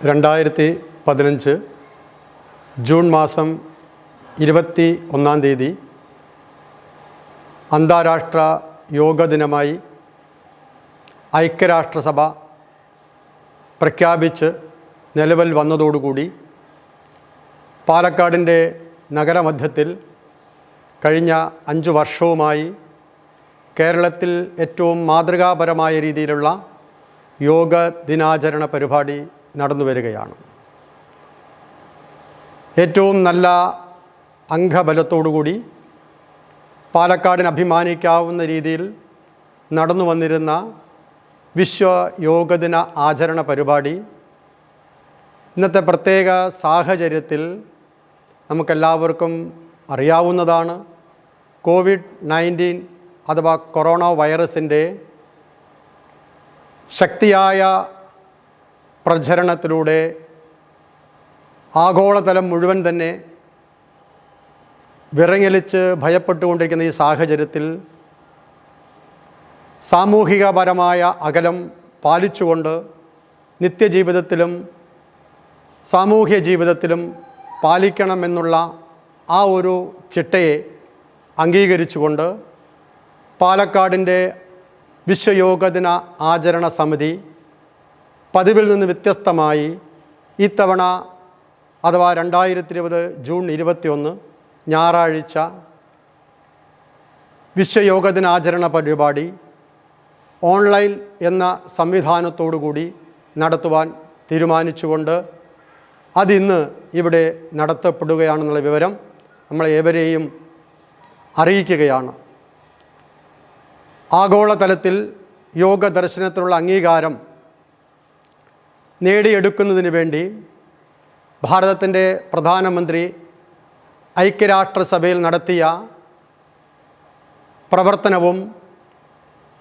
2015 June മാസം 21-ാം തീയതി അന്താരാഷ്ട്ര യോഗ ദിനമായി ഐക്യരാഷ്ട്രസഭ പ്രഖ്യാപിച്ച് നിലവിൽ വന്നതോടുകൂടി പാലക്കാടിൻ്റെ നഗരമധ്യത്തിൽ കഴിഞ്ഞ 5 വർഷവുമായി കേരളത്തിൽ ഏറ്റവും മാതൃകാപരമായ രീതിയിലുള്ള യോഗ ദിനാചരണ പരിപാടി നടന്നു വരികയാണ്. ഏറ്റവും നല്ല അംഗബലത്തോടുകൂടി പാലക്കാടിന് അഭിമാനിക്കാവുന്ന രീതിയിൽ നടന്നു വന്നിരുന്ന വിശ്വ യോഗദിന ആചരണ പരിപാടി ഇന്നത്തെ പ്രത്യേക സാഹചര്യത്തിൽ നമുക്കെല്ലാവർക്കും അറിയാവുന്നതാണ്. കോവിഡ്-19 അഥവാ കൊറോണ വൈറസിൻ്റെ ശക്തിയായ പ്രചരണത്തിലൂടെ ആഗോളതലം മുഴുവൻ തന്നെ വിറങ്ങലിച്ച് ഭയപ്പെട്ടുകൊണ്ടിരിക്കുന്ന ഈ സാഹചര്യത്തിൽ സാമൂഹികപരമായ അകലം പാലിച്ചുകൊണ്ട് നിത്യജീവിതത്തിലും സാമൂഹ്യ ജീവിതത്തിലും പാലിക്കണമെന്നുള്ള ആ ഒരു ചിട്ടയെ അംഗീകരിച്ചുകൊണ്ട് പാലക്കാടിൻ്റെ വിശ്വയോഗദിന ആചരണ സമിതി പതിവിൽ നിന്ന് വ്യത്യസ്തമായി ഇത്തവണ അഥവാ 2020 ജൂൺ 21 ഞായറാഴ്ച വിശ്വയോഗദിനാചരണ പരിപാടി ഓൺലൈൻ എന്ന സംവിധാനത്തോടുകൂടി നടത്തുവാൻ തീരുമാനിച്ചുകൊണ്ട് അതിന്ന് ഇവിടെ നടത്തപ്പെടുകയാണെന്നുള്ള വിവരം നമ്മളേവരെയും അറിയിക്കുകയാണ്. ആഗോളതലത്തിൽ യോഗ ദർശനത്തിനുള്ള അംഗീകാരം നേടിയെടുക്കുന്നതിന് വേണ്ടി ഭാരതത്തിൻ്റെ പ്രധാനമന്ത്രി ഐക്യരാഷ്ട്രസഭയിൽ നടത്തിയ പ്രവർത്തനവും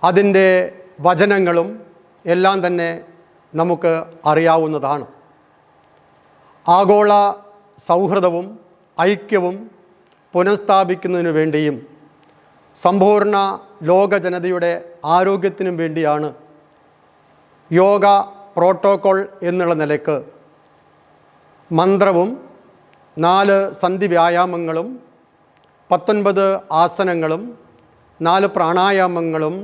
അതിൻ്റെ വചനങ്ങളും എല്ലാം തന്നെ നമുക്ക് അറിയാവുന്നതാണ്. ആഗോള സൗഹൃദവും ഐക്യവും പുനഃസ്ഥാപിക്കുന്നതിനു വേണ്ടിയും സമ്പൂർണ്ണ ലോക ജനതയുടെ ആരോഗ്യത്തിനും വേണ്ടിയാണ് യോഗ പ്രോട്ടോക്കോൾ എന്നുള്ള നിലയ്ക്ക് മന്ത്രവും 4 സന്ധി വ്യായാമങ്ങളും 19 ആസനങ്ങളും 4 പ്രാണായാമങ്ങളും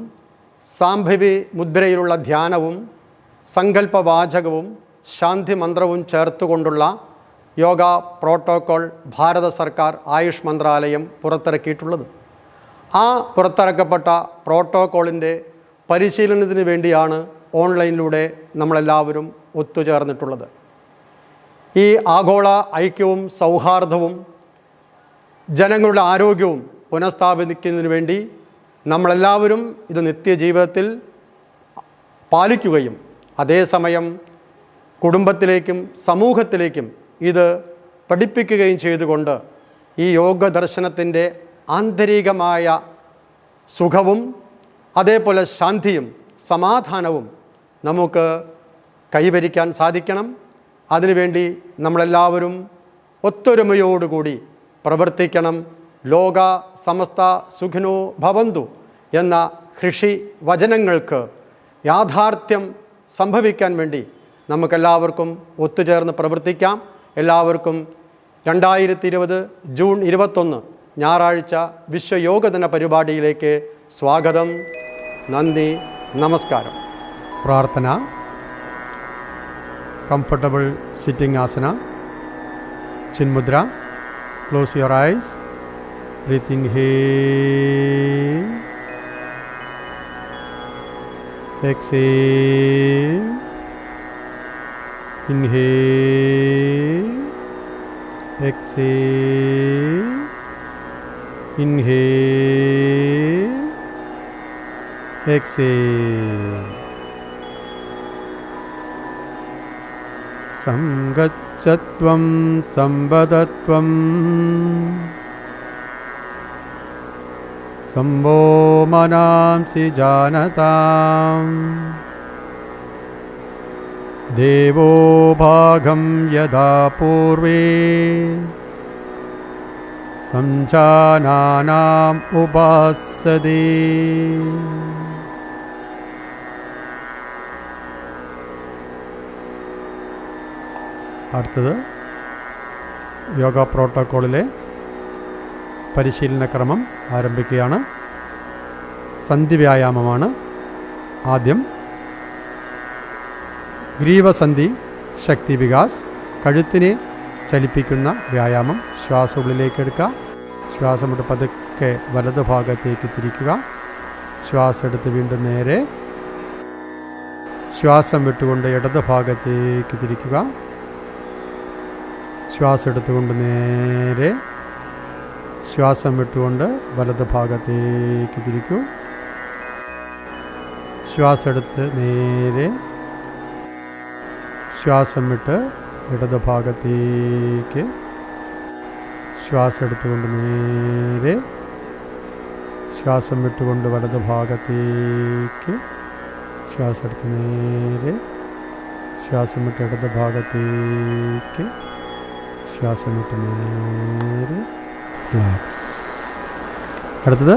സാംഭവി മുദ്രയിലുള്ള ധ്യാനവും സങ്കല്പവാചകവും ശാന്തി മന്ത്രവും ചേർത്തുകൊണ്ടുള്ള യോഗ പ്രോട്ടോക്കോൾ ഭാരത സർക്കാർ ആയുഷ് മന്ത്രാലയം പുറത്തിറക്കിയിട്ടുള്ളത്. ആ പുറത്തിറക്കപ്പെട്ട പ്രോട്ടോക്കോളിൻ്റെ പരിശീലനത്തിന് വേണ്ടിയാണ് ഓൺലൈനിലൂടെ നമ്മളെല്ലാവരും ഒത്തുചേർന്നിട്ടുള്ളത്. ഈ ആഗോള ഐക്യവും സൗഹാർദ്ദവും ജനങ്ങളുടെ ആരോഗ്യവും പുനഃസ്ഥാപിക്കുന്നതിന് വേണ്ടി നമ്മളെല്ലാവരും ഇത് നിത്യജീവിതത്തിൽ പാലിക്കുകയും അതേസമയം കുടുംബത്തിലേക്കും സമൂഹത്തിലേക്കും ഇത് പഠിപ്പിക്കുകയും ചെയ്തുകൊണ്ട് ഈ യോഗ ദർശനത്തിൻ്റെ ആന്തരികമായ സുഖവും അതേപോലെ ശാന്തിയും സമാധാനവും നമുക്ക് കൈവരിക്കാൻ സാധിക്കണം. അതിനുവേണ്ടി നമ്മളെല്ലാവരും ഒത്തൊരുമയോടുകൂടി പ്രവർത്തിക്കണം. ലോക സമസ്ത സുഖിനോ ഭവന്തു എന്ന ഋഷി വചനങ്ങൾക്ക് യാഥാർത്ഥ്യം സംഭവിക്കാൻ വേണ്ടി നമുക്കെല്ലാവർക്കും ഒത്തുചേർന്ന് പ്രവർത്തിക്കാം. എല്ലാവർക്കും 2020 ജൂൺ 21 ഞായറാഴ്ച വിശ്വയോഗദിന പരിപാടിയിലേക്ക് സ്വാഗതം. നന്ദി, നമസ്കാരം. പ്രാർത്ഥന. Comfortable sitting asana, chinmudra. Close your eyes. Breathe inhale, exhale. Inhale, exhale. Inhale, exhale. Samgachatvam sambadatvam sambho manamsi janatam devo bhagam yada purve संजानानाम् उपासते. അടുത്തത് യോഗ പ്രോട്ടോക്കോളിലെ പരിശീലനക്രമം ആരംഭിക്കുകയാണ്. സന്ധി വ്യായാമമാണ്. ആദ്യം ഗ്രീവസന്ധി ശക്തി വികാസ്, കഴുത്തിനെ ചലിപ്പിക്കുന്ന വ്യായാമം. ശ്വാസം ഉള്ളിലേക്ക് എടുക്കുക, ശ്വാസം വിട്ട് പതുക്കെ വലതുഭാഗത്തേക്ക് തിരിക്കുക, ശ്വാസം എടുത്ത് വീണ്ടും നേരെ, ശ്വാസം വിട്ടുകൊണ്ട് ഇടത് ഭാഗത്തേക്ക് തിരിക്കുക, ശ്വാസം എടുത്തുകൊണ്ട് നേരെ, ശ്വാസം വിട്ടുകൊണ്ട് വലത് ഭാഗത്തേക്ക് തിരിക്കൂ, ശ്വാസം എടുത്ത് നേരെ, ശ്വാസം വിട്ട് ഇടത് ഭാഗത്തേക്ക്, ശ്വാസം എടുത്തുകൊണ്ട് നേരെ, ശ്വാസം വിട്ടുകൊണ്ട് വലത് ഭാഗത്തേക്ക്, ശ്വാസം എടുത്ത് നേരെ, ശ്വാസം വിട്ട് ഇടത് ഭാഗത്തേക്ക്, ശ്വാസം വിട്ട് നേരെ, റിലാക്സ്. അടുത്തത്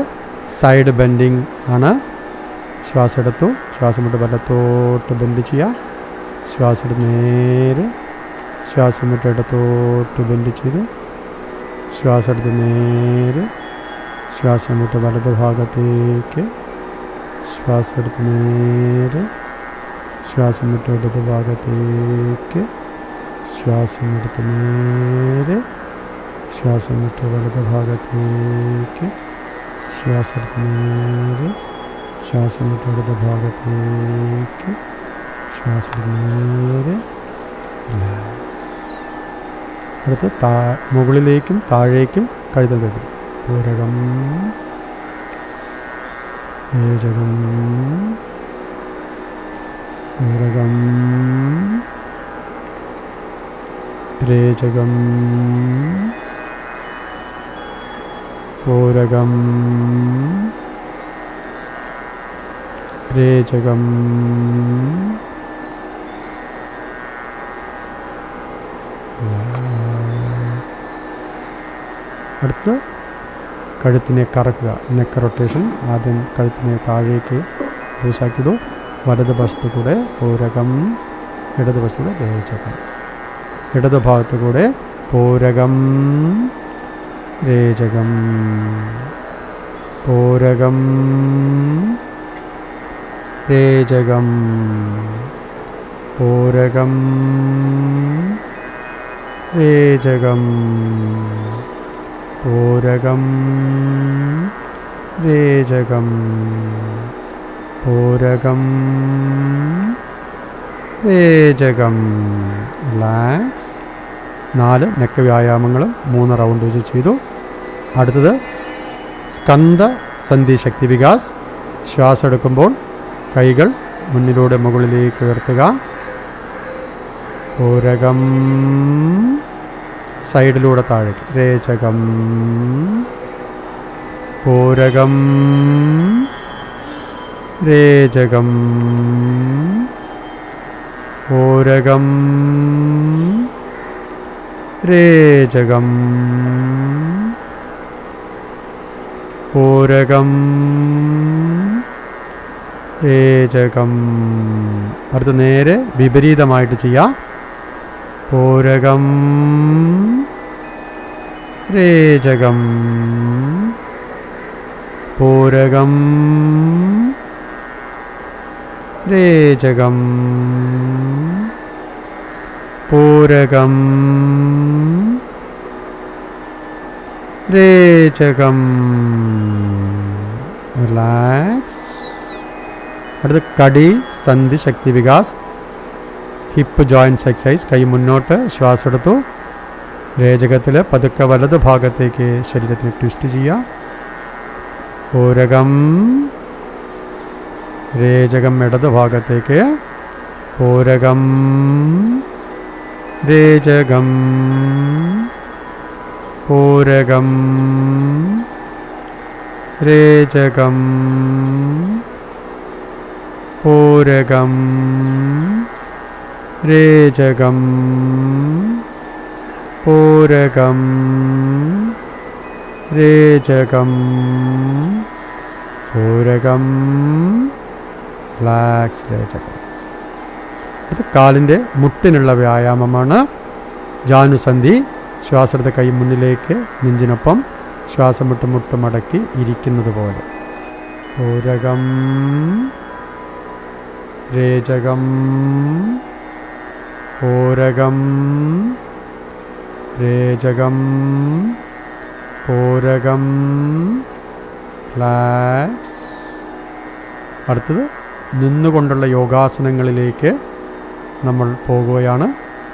സൈഡ് ബെൻഡിങ് ആണ്. ശ്വാസം എടുത്തു, ശ്വാസം വിട്ട് വലത്തോട്ട് ബെൻഡ് ചെയ്യുക, ശ്വാസം എടുത്ത് നേരെ, ശ്വാസം വിട്ട് ഇടത്തോട്ട് ബെൻഡ് ചെയ്തു, ശ്വാസം എടുത്ത് നേരെ, ശ്വാസം വിട്ട് വലത് ഭാഗത്തേക്ക്, ശ്വാസം എടുത്ത് നേരെ, ശ്വാസം വിട്ട് ഇടത് ഭാഗത്തേക്ക്, ശ്വാസം എടുത്ത് നേരെ, ശ്വാസം വിട്ട് വലത് ഭാഗത്തേക്ക്, ശ്വാസം എടുത്ത് നേരെ, ശ്വാസം വിട്ട് ഇടത് ഭാഗത്തേക്ക്, ശ്വാസം നേരെ, റിലാക്സ്. അടുത്ത് മുകളിലേക്കും താഴേക്കും കഴുതൽ തരും. പൂരകം, രേചകം, പൂരകം, രേചകം, പൂരകം, രേചകം, അടുത്ത് കഴുത്തിനെ കറക്കുക, നെക്ക് റൊട്ടേഷൻ. ആദ്യം കഴുത്തിനെ താഴേക്ക് ലൂസാക്കിയിടൂ, വലത് വശത്ത് കൂടെ പൂരകം, ഇടത് വശത്ത് കൂടെ രേചകം, ഇടത് ഭാഗത്ത് കൂടെ പൂരകം, രേചകം, പൂരകം, രേചകം, പൂരകം, രേചകം, പൂരകം, രേചകം, പൂരകം, രേചകം. റിലാക്സ്. 4 നെക്ക് വ്യായാമങ്ങളും 3 റൗണ്ട് വെച്ച് ചെയ്തു. അടുത്തത് സ്കന്ധ സന്ധി ശക്തി വികാസ്. ശ്വാസം എടുക്കുമ്പോൾ കൈകൾ മുന്നിലൂടെ മുകളിലേക്ക് ഉയർത്തുക, പൂരകം, സൈഡിലൂടെ താഴേക്ക്, രേചകം, പൂരകം, രേചകം, പൂരകം, രേചകം, പൂരകം, രേചകം. അടുത്ത് നേരെ വിപരീതമായിട്ട് ചെയ്യാം. പൂരകം, രേചകം, പൂരകം, രേചകം, പൂരകം, രേചകം. റിലാക്സ്. അടുത്ത് കടി സന്ധി ശക്തി വികാസ്, ഹിപ്പ് ജോയിൻറ്റ്സ് എക്സസൈസ്. കൈ മുന്നോട്ട്, ശ്വാസം എടുത്തു, രേചകത്തിൽ പതുക്കെ വലത് ഭാഗത്തേക്ക് ശരീരത്തിന് ട്വിസ്റ്റ് ചെയ്യുക, പൂരകം, രേചകം, ഇടത് ഭാഗത്തേക്ക്, പൂരകം, രേചകം, പൂരകം, രേചകം, പൂരകം, രേചകം, പൂരകം, രേചകം, പൂരകം, റിലാക്സ്, രേചകം. ഇത് കാലിൻ്റെ മുട്ടിനുള്ള വ്യായാമമാണ്. ജാനുസന്ധി. ശ്വാസം എടുത്ത് കൈ മുന്നിലേക്ക് നെഞ്ചിനൊപ്പം, ശ്വാസം വിട്ട് മുട്ട് മടക്കി ഇരിക്കുന്നത് പോലെ. പൂരകം രേചകം പൂരകം രേചകം പൂരകം. റിലാക്സ്. അടുത്തത് നിന്നുകൊണ്ടുള്ള യോഗാസനങ്ങളിലേക്ക് നമ്മൾ പോകുകയാണ്.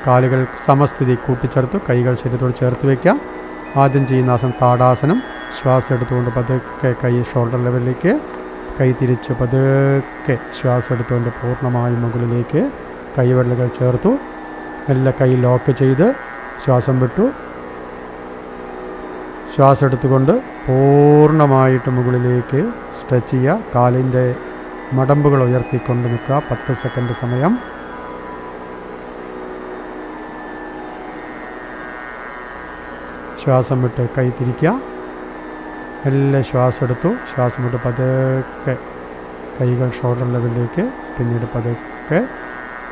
കാലുകൾ സമസ്ഥിതി കൂട്ടിച്ചേർത്ത് കൈകൾ ശരീരത്തോട് ചേർത്ത് വയ്ക്കുക. ആദ്യം ചെയ്യുന്ന ആസനം താടാസനം. ശ്വാസം എടുത്തുകൊണ്ട് പതുക്കെ കൈ ഷോൾഡർ ലെവലിലേക്ക്, കൈ തിരിച്ച് പതുക്കെ ശ്വാസം എടുത്തുകൊണ്ട് പൂർണ്ണമായും മുകളിലേക്ക് കൈവിരലുകൾ ചേർത്തു. മെല്ലെ കൈ ലോക്ക് ചെയ്ത് ശ്വാസം വിട്ടു. ശ്വാസം എടുത്തുകൊണ്ട് പൂർണ്ണമായിട്ട് മുകളിലേക്ക് സ്ട്രെച്ച് ചെയ്യുക. കാലിൻ്റെ മടമ്പുകൾ ഉയർത്തിക്കൊണ്ട് നിൽക്കുക. 10 സെക്കൻഡ് സമയം. ശ്വാസം വിട്ട് കൈ തിരിക്കുക. മെല്ലെ ശ്വാസം എടുത്തു. ശ്വാസം വിട്ട് പതുക്കെ കൈകൾ ഷോൾഡർ ലെവലിലേക്ക്, പിന്നീട് പതുക്കെ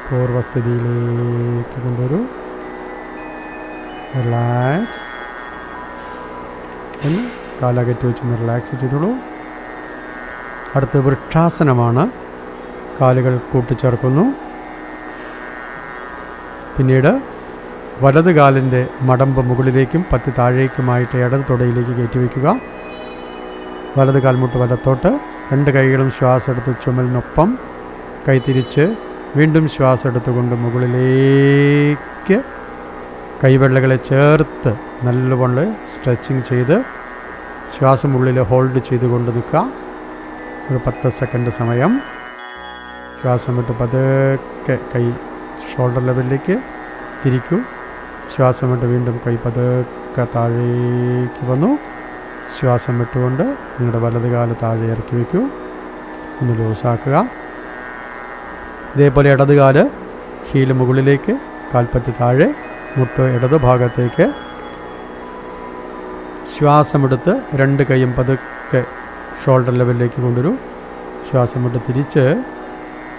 പൂർവ്വസ്ഥിതിയിലേക്ക് കൊണ്ടുവരൂ. റിലാക്സ്. പിന്നെ കാലകറ്റി വെച്ചൊന്ന് റിലാക്സ് ചെയ്തോളൂ. അടുത്ത് വൃക്ഷാസനമാണ്. കാലുകൾ കൂട്ടിച്ചേർക്കുന്നു. പിന്നീട് വലത് കാലിൻ്റെ മടമ്പ് മുകളിലേക്കും പത്തി താഴേക്കുമായിട്ട് ഇടത് തുടയിലേക്ക് കയറ്റി വയ്ക്കുക. വലത് കാൽമുട്ട് വലത്തോട്ട്. 2 കൈകളും ശ്വാസം എടുത്ത് ചുമലിനൊപ്പം കൈ തിരിച്ച് വീണ്ടും ശ്വാസം എടുത്തുകൊണ്ട് മുകളിലേക്ക് കൈവെള്ളകളെ ചേർത്ത് നല്ലപോലെ സ്ട്രെച്ചിങ് ചെയ്ത് ശ്വാസം ഉള്ളിൽ ഹോൾഡ് ചെയ്തുകൊണ്ട് നിൽക്കുക. ഒരു 10 സെക്കൻഡ് സമയം. ശ്വാസം വിട്ട് പതുക്കെ കൈ ഷോൾഡർ ലെവലിലേക്ക് തിരിക്കൂ. ശ്വാസം വിട്ട് വീണ്ടും കൈ പതുക്കെ താഴേക്ക് വന്നു. ശ്വാസം വിട്ടുകൊണ്ട് നിങ്ങളുടെ വലത് കാല് താഴെ ഇറക്കി വയ്ക്കൂ. ഒന്ന് ലൂസാക്കുക. ഇതേപോലെ ഇടത് കാല് ഹീല് മുകളിലേക്ക്, കാൽപ്പത്തി താഴെ, മുട്ട് ഇടത് ഭാഗത്തേക്ക്. ശ്വാസമെടുത്ത് 2 കൈയും പതുക്കെ ഷോൾഡർ ലെവലിലേക്ക് കൊണ്ടുവരൂ. ശ്വാസം വിട്ട് തിരിച്ച്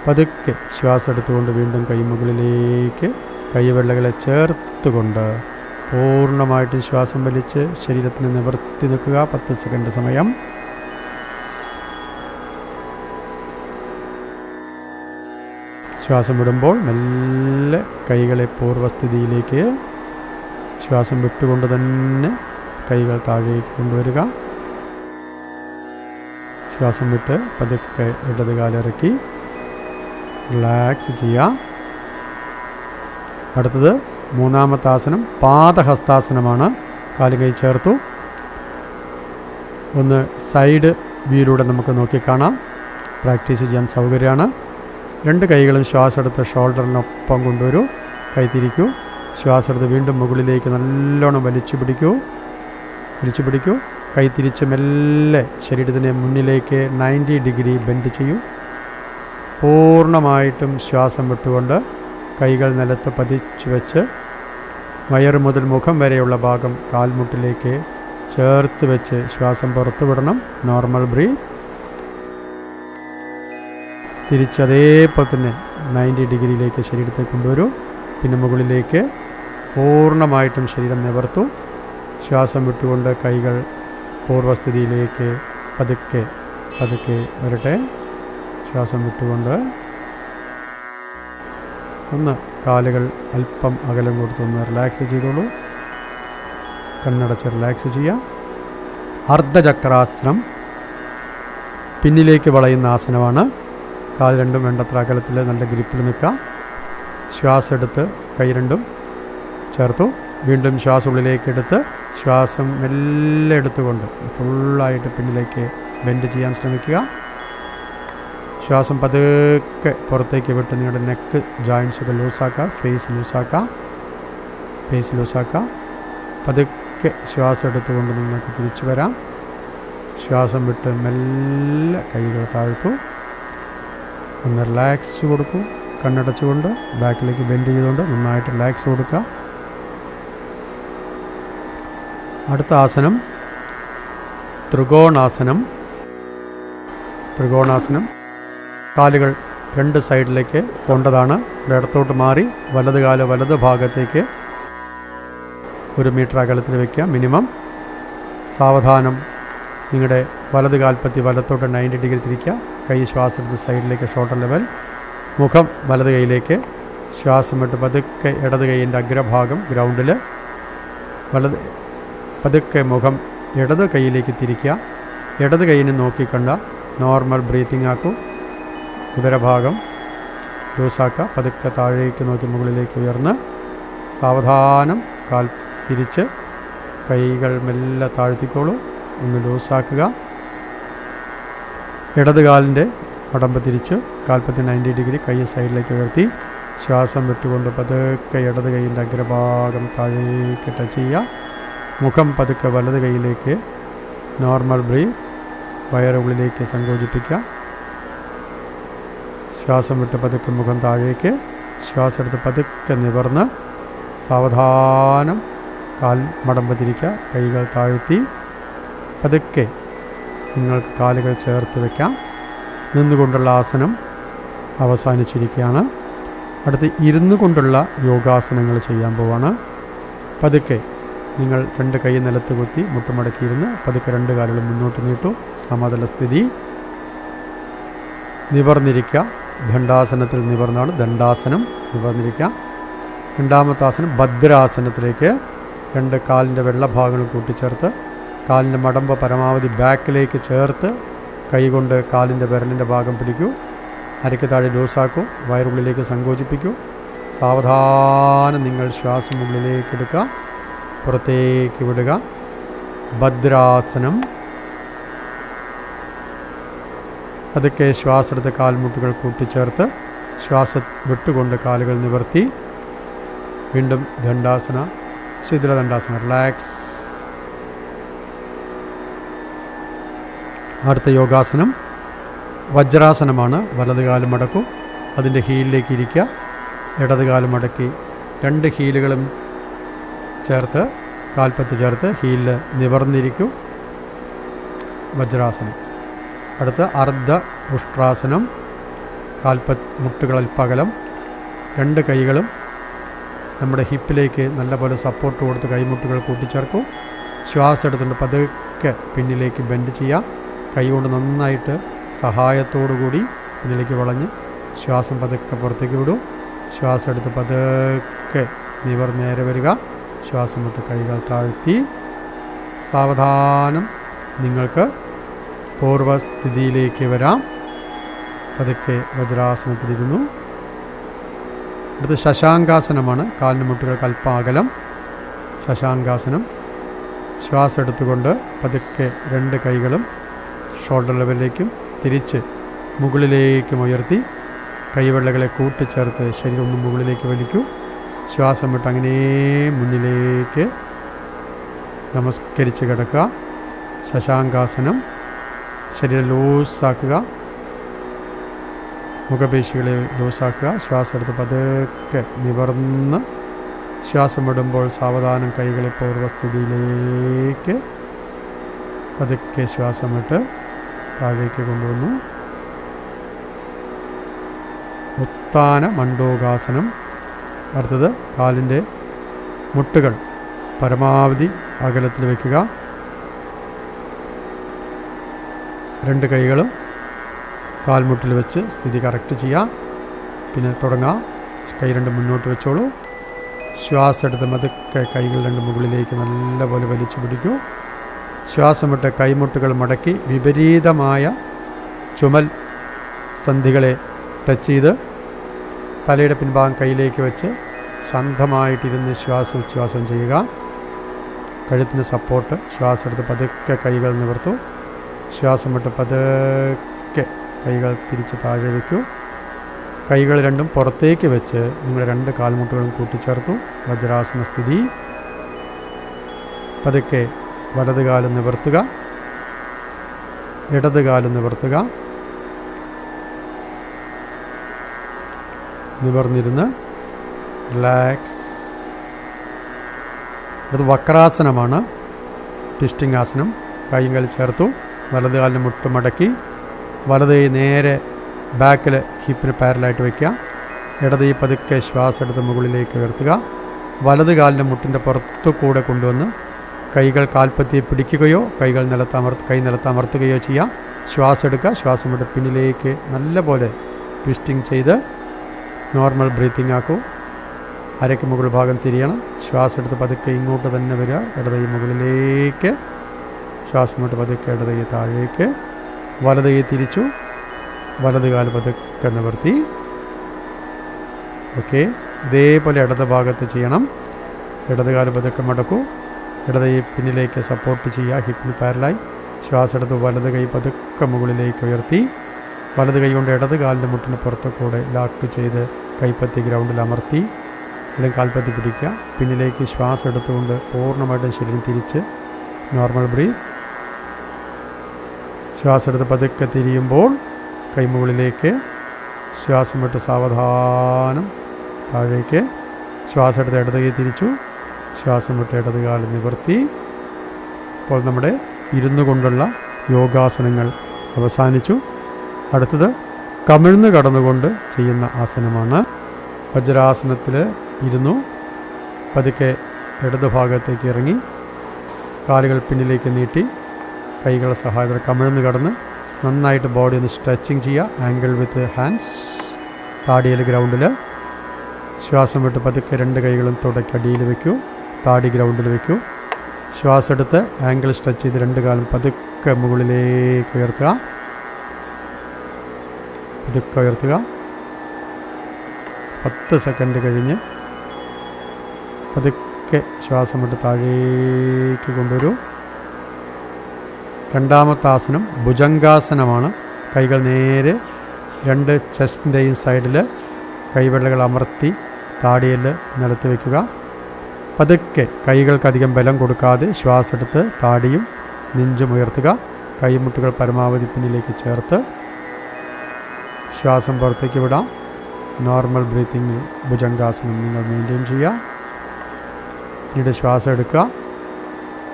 പതുക്കെ ശ്വാസം എടുത്തുകൊണ്ട് വീണ്ടും കൈ മുകളിലേക്ക് കൈവെള്ളകളെ ചേർത്തുകൊണ്ട് പൂർണ്ണമായിട്ടും ശ്വാസം വലിച്ച് ശരീരത്തിന് നിവർത്തി നിൽക്കുക. 10 സെക്കൻഡ് സമയം. ശ്വാസം വിടുമ്പോൾ മെല്ലെ കൈകളെ പൂർവ്വസ്ഥിതിയിലേക്ക് ശ്വാസം വിട്ടുകൊണ്ട് തന്നെ കൈകൾ താഴേക്ക് കൊണ്ടുവരിക. ശ്വാസം വിട്ട് പതുക്കെ ഇടത് കാലിറക്കി റിലാക്സ് ചെയ്യുക. അടുത്തത് മൂന്നാമത്തെ ആസനം പാദഹസ്താസനമാണ്. കാലും കൈ ചേർത്തു. ഒന്ന് സൈഡ് വ്യൂയിലൂടെ നമുക്ക് നോക്കിക്കാണാം. പ്രാക്ടീസ് ചെയ്യാൻ സൗകര്യമാണ്. 2 കൈകളും ശ്വാസം എടുത്ത് ഷോൾഡറിനൊപ്പം കൊണ്ടുവരൂ. കൈ തിരിക്കൂ. ശ്വാസം എടുത്ത് വീണ്ടും മുകളിലേക്ക് നല്ലോണം വലിച്ചു പിടിക്കൂ. കൈ തിരിച്ച് മെല്ലെ ശരീരത്തിൻ്റെ മുന്നിലേക്ക് 90 ഡിഗ്രി ബെൻഡ് ചെയ്യൂ. പൂർണ്ണമായിട്ടും ശ്വാസം വിട്ടുകൊണ്ട് കൈകൾ നിലത്ത് പതിച്ചു വെച്ച് വയറ് മുതൽ മുഖം വരെയുള്ള ഭാഗം കാൽമുട്ടിലേക്ക് ചേർത്ത് വെച്ച് ശ്വാസം പുറത്തു വിടണം. Normal breath. തിരിച്ച് അതേപോലെ തന്നെ 90 ഡിഗ്രിയിലേക്ക് ശരീരത്തെ കൊണ്ടുവരൂ. പിന്നെ മുകളിലേക്ക് പൂർണ്ണമായിട്ടും ശരീരം നിവർത്തൂ. ശ്വാസം വിട്ടുകൊണ്ട് കൈകൾ പൂർവ്വസ്ഥിതിയിലേക്ക് പതുക്കെ വരട്ടെ. ശ്വാസം വിട്ടുകൊണ്ട് ഒന്ന് കാലുകൾ അല്പം അകലം കൊടുത്തൊന്ന് റിലാക്സ് ചെയ്തോളൂ. കണ്ണടച്ച് റിലാക്സ് ചെയ്യാം. അർദ്ധചക്രാസനം പിന്നിലേക്ക് വളയുന്ന ആസനമാണ്. കാല് രണ്ടും വേണ്ടത്ര അകലത്തിൽ നല്ല ഗ്രിപ്പിൽ നിൽക്കുക. ശ്വാസം എടുത്ത് കൈ രണ്ടും ചേർത്തു. വീണ്ടും ശ്വാസം ഉള്ളിലേക്ക് എടുത്ത് ശ്വാസം മെല്ലെ എടുത്തുകൊണ്ട് ഫുള്ളായിട്ട് പിന്നിലേക്ക് ബെൻഡ് ചെയ്യാൻ ശ്രമിക്കുക. ശ്വാസം പതുക്കെ പുറത്തേക്ക് വിട്ട് നിങ്ങളുടെ നെക്ക് ജോയിൻസൊക്കെ ലൂസാക്കുക. ഫേസ് ലൂസാക്കുക. പതുക്കെ ശ്വാസം എടുത്തുകൊണ്ട് നിങ്ങൾക്ക് തിരിച്ചു വരാം. ശ്വാസം വിട്ട് മെല്ലെ കൈകൾ താഴ്ത്തു. ഒന്ന് റിലാക്സ് കൊടുക്കൂ. കണ്ണടച്ചുകൊണ്ട് ബാക്കിലേക്ക് ബെൻഡ് ചെയ്തുകൊണ്ട് നന്നായിട്ട് റിലാക്സ് കൊടുക്കുക. അടുത്ത ആസനം ത്രികോണാസനം. കാലുകൾ 2 സൈഡിലേക്ക് കൊണ്ടതാണ്. ഇടത്തോട്ട് മാറി വലത് കാല് വലത് ഭാഗത്തേക്ക് 1 മീറ്റർ അകലത്തിൽ വയ്ക്കുക മിനിമം. സാവധാനം നിങ്ങളുടെ വലത് കാൽപ്പത്തി വലത്തോട്ട് 90 ഡിഗ്രി തിരിക്കുക. കൈ ശ്വാസം എടുത്ത് സൈഡിലേക്ക് ഷോൾഡർ ലെവൽ. മുഖം വലത് കൈയിലേക്ക്. ശ്വാസം വിട്ട് പതുക്കെ ഇടത് കൈയിൻ്റെ അഗ്രഭാഗം ഗ്രൗണ്ടിൽ. പതുക്കെ മുഖം ഇടത് കൈയിലേക്ക് തിരിക്കുക. ഇടത് കൈയിനെ നോക്കിക്കണ്ട നോർമൽ ബ്രീത്തിങ് ആക്കൂ. ഉദരഭാഗം ലൂസാക്കുക. പതുക്കെ താഴേക്ക് നോക്കി മുകളിലേക്ക് ഉയർന്ന് സാവധാനം കാൽ തിരിച്ച് കൈകൾ മെല്ലെ താഴ്ത്തിക്കോളൂ. ഒന്ന് ലൂസാക്കുക. ഇടത് കാലിൻ്റെ മടമ്പ് തിരിച്ച് കാൽപ്പത്തി 90 ഡിഗ്രി കൈ സൈഡിലേക്ക് ഉയർത്തി ശ്വാസം വിട്ടുകൊണ്ട് പതുക്കെ ഇടത് കൈയിൻ്റെ അഗ്രഭാഗം താഴേക്ക് ടച്ച് ചെയ്യുക. മുഖം പതുക്കെ വലത് കൈയിലേക്ക് നോർമൽ ബ്രീത്ത്. വയറുള്ളിലേക്ക് സങ്കോചിപ്പിക്കുക. ശ്വാസം വിട്ട് പതുക്കെ മുഖം താഴേക്ക്. ശ്വാസം എടുത്ത് പതുക്കെ നിവർന്ന് സാവധാനം കാൽ മടമ്പ് തിരിക്കുക. കൈകൾ താഴ്ത്തി പതുക്കെ നിങ്ങൾക്ക് കാലുകൾ ചേർത്ത് വയ്ക്കാം. നിന്നുകൊണ്ടുള്ള ആസനം അവസാനിച്ചിരിക്കുകയാണ്. അടുത്ത് ഇരുന്നു കൊണ്ടുള്ള യോഗാസനങ്ങൾ ചെയ്യാൻ പോവാണ്. പതുക്കെ നിങ്ങൾ 2 കൈ നിലത്ത് കുത്തി മുട്ടുമടക്കിയിരുന്ന് പതുക്കെ 2 കാലുകളും മുന്നോട്ട് നീട്ടു. സമതല സ്ഥിതി. നിവർന്നിരിക്കുക. ദണ്ഡാസനത്തിൽ നിവർന്നാണ് ദണ്ഡാസനം. നിവർന്നിരിക്കുക. രണ്ടാമത്തെ ആസനം ഭദ്രാസനത്തിലേക്ക് 2 കാലിൻ്റെ വെള്ളഭാഗങ്ങൾ കൂട്ടിച്ചേർത്ത് കാലിൻ്റെ മടമ്പ് പരമാവധി ബാക്കിലേക്ക് ചേർത്ത് കൈകൊണ്ട് കാലിൻ്റെ വിരലിൻ്റെ ഭാഗം പിടിക്കൂ. അരയ്ക്ക് താഴെ ലൂസാക്കൂ. വയറുള്ളിലേക്ക് സങ്കോചിപ്പിക്കൂ. സാവധാനം നിങ്ങൾ ശ്വാസം ഉള്ളിലേക്ക് എടുക്കുക. പുറത്തേക്ക് വിടുക. ഭദ്രാസനം. അതൊക്കെ ശ്വാസം എടുത്ത് കാൽമുട്ടുകൾ കൂട്ടിച്ചേർത്ത് ശ്വാസം വിട്ടുകൊണ്ട് കാലുകൾ നിവർത്തി വീണ്ടും ദണ്ഡാസന, ശിഥില ദണ്ഡാസന. റിലാക്സ്. അടുത്ത യോഗാസനം വജ്രാസനമാണ്. വലത് കാല് മടക്കൂ. അതിൻ്റെ ഹീലിലേക്ക് ഇരിക്കുക. ഇടത് കാല് മടക്കി 2 ഹീലുകളും ചേർത്ത് കാൽപ്പത്തി ചേർത്ത് ഹീലിൽ നിവർന്നിരിക്കൂ. വജ്രാസനം. അടുത്ത അർദ്ധ ഉഷ്ട്രാസനം. മുട്ടുകൾ അല്പകലം. 2 കൈകളും നമ്മുടെ ഹിപ്പിലേക്ക് നല്ലപോലെ സപ്പോർട്ട് കൊടുത്ത് കൈമുട്ടുകൾ കൂട്ടിച്ചേർക്കൂ. ശ്വാസം എടുത്തുകൊണ്ട് പതുക്കെ പിന്നിലേക്ക് ബെൻഡ് ചെയ്യുക. കൈ കൊണ്ട് നന്നായിട്ട് സഹായത്തോടുകൂടി പിന്നിലേക്ക് വളഞ്ഞ് ശ്വാസം പതുക്കെ പുറത്തേക്ക് വിടൂ. ശ്വാസം എടുത്ത് പതുക്കെ നേരെ വരിക. ശ്വാസം വിട്ട് കൈകൾ താഴ്ത്തി സാവധാനം നിങ്ങൾക്ക് പൂർവ്വസ്ഥിതിയിലേക്ക് വരാം. പതുക്കെ വജ്രാസനത്തിലിരുന്നു. അടുത്ത് ശശാങ്കാസനമാണ്. കാലിന് മുട്ടുകൾക്ക് അല്പം അകലം. ശശാങ്കാസനം. ശ്വാസം എടുത്തുകൊണ്ട് പതുക്കെ 2 കൈകളും ഷോൾഡർ ലെവലിലേക്കും തിരിച്ച് മുകളിലേക്കും ഉയർത്തി കൈവെള്ളകളെ കൂട്ടിച്ചേർത്ത് ശരീരം ഒന്ന് മുകളിലേക്ക് വലിക്കൂ. ശ്വാസം വിട്ട് അങ്ങനെ മുന്നിലേക്ക് നമസ്കരിച്ച് കിടക്കുക. ശശാങ്കാസനം. ശരീരം ലൂസാക്കുക. മുഖപേശികളെ ലൂസാക്കുക. ശ്വാസം എടുത്ത് പതുക്കെ നിവർന്ന് ശ്വാസം വിടുമ്പോൾ സാവധാനം കൈകളെ പൂർവ്വസ്ഥിതിയിലേക്ക് പതുക്കെ ശ്വാസം വിട്ട് താഴേക്ക് കൊണ്ടുവന്നു. ഉത്താന മണ്ഡൂകാസനം. അടുത്തത് കാലിൻ്റെ മുട്ടുകൾ പരമാവധി അകലത്തിൽ വയ്ക്കുക. 2 കൈകളും കാൽമുട്ടിൽ വെച്ച് സ്ഥിതി കറക്റ്റ് ചെയ്യുക. പിന്നെ തുടങ്ങാം. കൈ 2 മുന്നോട്ട് വെച്ചോളൂ. ശ്വാസം എടുത്ത് പതുക്കെ കൈകൾ 2 മുകളിലേക്ക് നല്ലപോലെ വലിച്ചു പിടിക്കൂ. ശ്വാസം വിട്ട് കൈമുട്ടുകൾ മടക്കി വിപരീതമായ ചുമൽ സന്ധികളെ ടച്ച് ചെയ്ത് തലയുടെ പിൻഭാഗം കയ്യിലേക്ക് വെച്ച് ശാന്തമായിട്ടിരുന്ന് ഉച്ഛ്വാസം ചെയ്യുക. കഴുത്തിന് സപ്പോർട്ട്. ശ്വാസം എടുത്ത് പതുക്കെ കൈകൾ നിവർത്തൂ. ശ്വാസം വിട്ട് പതുക്കെ കൈകൾ തിരിച്ച് താഴെ വയ്ക്കൂ. കൈകൾ 2 പുറത്തേക്ക് വെച്ച് നിങ്ങളുടെ 2 കാൽമുട്ടുകളും കൂട്ടിച്ചേർത്തു. വജ്രാസന സ്ഥിതി. പതുക്കെ വലത് കാല് നിവർത്തുക. ഇടത് കാല് നിവർത്തുക. നിവർന്നിരുന്ന് റിലാക്സ്. അത് വക്രാസനമാണ്. ട്വിസ്റ്റിംഗ് ആസനം. കൈകൾ ചേർത്തു. വലത് കാലിന് മുട്ട് മടക്കി വലത് കൈ നേരെ ബാക്കിൽ ഹിപ്പിന് പാരലായിട്ട് വയ്ക്കുക. ഇടത് കൈ പതുക്കെ ശ്വാസം എടുത്ത് മുകളിലേക്ക് ഉയർത്തുക. വലത് കാലിൻ്റെ മുട്ടിൻ്റെ പുറത്തു കൂടെ കൊണ്ടുവന്ന് കൈകൾ കാൽപ്പത്തിയെ പിടിക്കുകയോ കൈ നിലത്തമർത്തുകയോ ചെയ്യാം. ശ്വാസം എടുക്കുക. ശ്വാസം വിട്ട് പിന്നിലേക്ക് നല്ലപോലെ ട്വിസ്റ്റിംഗ് ചെയ്ത് നോർമൽ ബ്രീത്തിങ് ആക്കൂ. അരയ്ക്ക് മുകൾ ഭാഗം തിരിയണം. ശ്വാസം എടുത്ത് പതുക്കെ ഇങ്ങോട്ട് തന്നെ വരിക. ഇടത് കൈ മുകളിലേക്ക്. ശ്വാസം വിട്ട് പതുക്കെ ഇടത് കൈ താഴേക്ക്. വലത് കൈ തിരിച്ചു. വലത് കാല് പതുക്കെ നിവർത്തി. ഓക്കെ, ഇതേപോലെ ഇടത് ഭാഗത്ത് ചെയ്യണം. ഇടത് കാല് പതുക്കെ മടക്കൂ. ഇടത് കൈ പിന്നിലേക്ക് സപ്പോർട്ട് ചെയ്യുക, ഹിപ്പിന് പാരലായി. ശ്വാസം എടുത്ത് വലത് കൈ പതുക്കെ മുകളിലേക്ക് ഉയർത്തി. വലത് കൈ കൊണ്ട് ഇടത് കാലിൻ്റെ മുട്ടിന് പുറത്തു കൂടെ ലാക്ക് ചെയ്ത് കൈപ്പത്തി ഗ്രൗണ്ടിൽ അമർത്തി അല്ലെങ്കിൽ കാൽപ്പത്തി പിടിക്കുക. പിന്നിലേക്ക് ശ്വാസം എടുത്തുകൊണ്ട് പൂർണ്ണമായിട്ടും ശരീരം തിരിച്ച് നോർമൽ ബ്രീത്ത്. ശ്വാസം എടുത്ത് പതുക്കെ തിരിയുമ്പോൾ കൈമുകളിലേക്ക്. ശ്വാസം വിട്ട് സാവധാനം താഴേക്ക്. ശ്വാസം എടുത്ത് ഇടത് കൈ തിരിച്ചു. ശ്വാസം വിട്ട് ഇടത് കാല് നിവർത്തി. അപ്പോൾ നമ്മുടെ ഇരുന്നു കൊണ്ടുള്ള യോഗാസനങ്ങൾ അവസാനിച്ചു. അടുത്തത് കമിഴ്ന്ന് കടന്നുകൊണ്ട് ചെയ്യുന്ന ആസനമാണ്. വജ്രാസനത്തിൽ ഇരുന്നു പതുക്കെ ഇടത് ഭാഗത്തേക്ക് ഇറങ്ങി കാലുകൾ പിന്നിലേക്ക് നീട്ടി കൈകളെ സഹായത്തോടെ കമിഴ്ന്ന് കടന്ന് നന്നായിട്ട് ബോഡി ഒന്ന് സ്ട്രെച്ചിങ് ചെയ്യുക. ആംഗിൾ വിത്ത് ഹാൻഡ്സ്. താടിയിൽ ഗ്രൗണ്ടിൽ. ശ്വാസം വിട്ട് പതുക്കെ രണ്ട് കൈകളും തുടക്കടിയിൽ വയ്ക്കൂ. താടി ഗ്രൗണ്ടിൽ വയ്ക്കൂ. ശ്വാസം എടുത്ത് ആംഗിൾ സ്ട്രെച്ച് ചെയ്ത് രണ്ട് കാലും പതുക്കെ മുകളിലേക്ക് ഉയർത്തുക. പതുക്കെ ഉയർത്തുക. 10 സെക്കൻഡ് കഴിഞ്ഞ് പതുക്കെ ശ്വാസം വിട്ട് താഴേക്ക് കൊണ്ടുവരൂ. രണ്ടാമത്തെ ആസനം ഭുജംഗാസനമാണ്. കൈകൾ നേരെ രണ്ട് ചെസ്റ്റിൻ്റെയും സൈഡിൽ കൈവിരലുകൾ അമർത്തി താടിയിൽ നിലത്ത് വയ്ക്കുക. പതുക്കെ കൈകൾക്കധികം ബലം കൊടുക്കാതെ ശ്വാസം എടുത്ത് താടിയും നെഞ്ചും ഉയർത്തുക. കൈമുട്ടുകൾ പരമാവധി പിന്നിലേക്ക് ചേർത്ത് ശ്വാസം പുറത്തേക്ക് വിടാം. നോർമൽ ബ്രീത്തിങ് ഭുജംഗാസനം നിങ്ങൾ മെയിൻറ്റെയിൻ ചെയ്യുക. പിന്നീട് ശ്വാസം എടുക്കുക.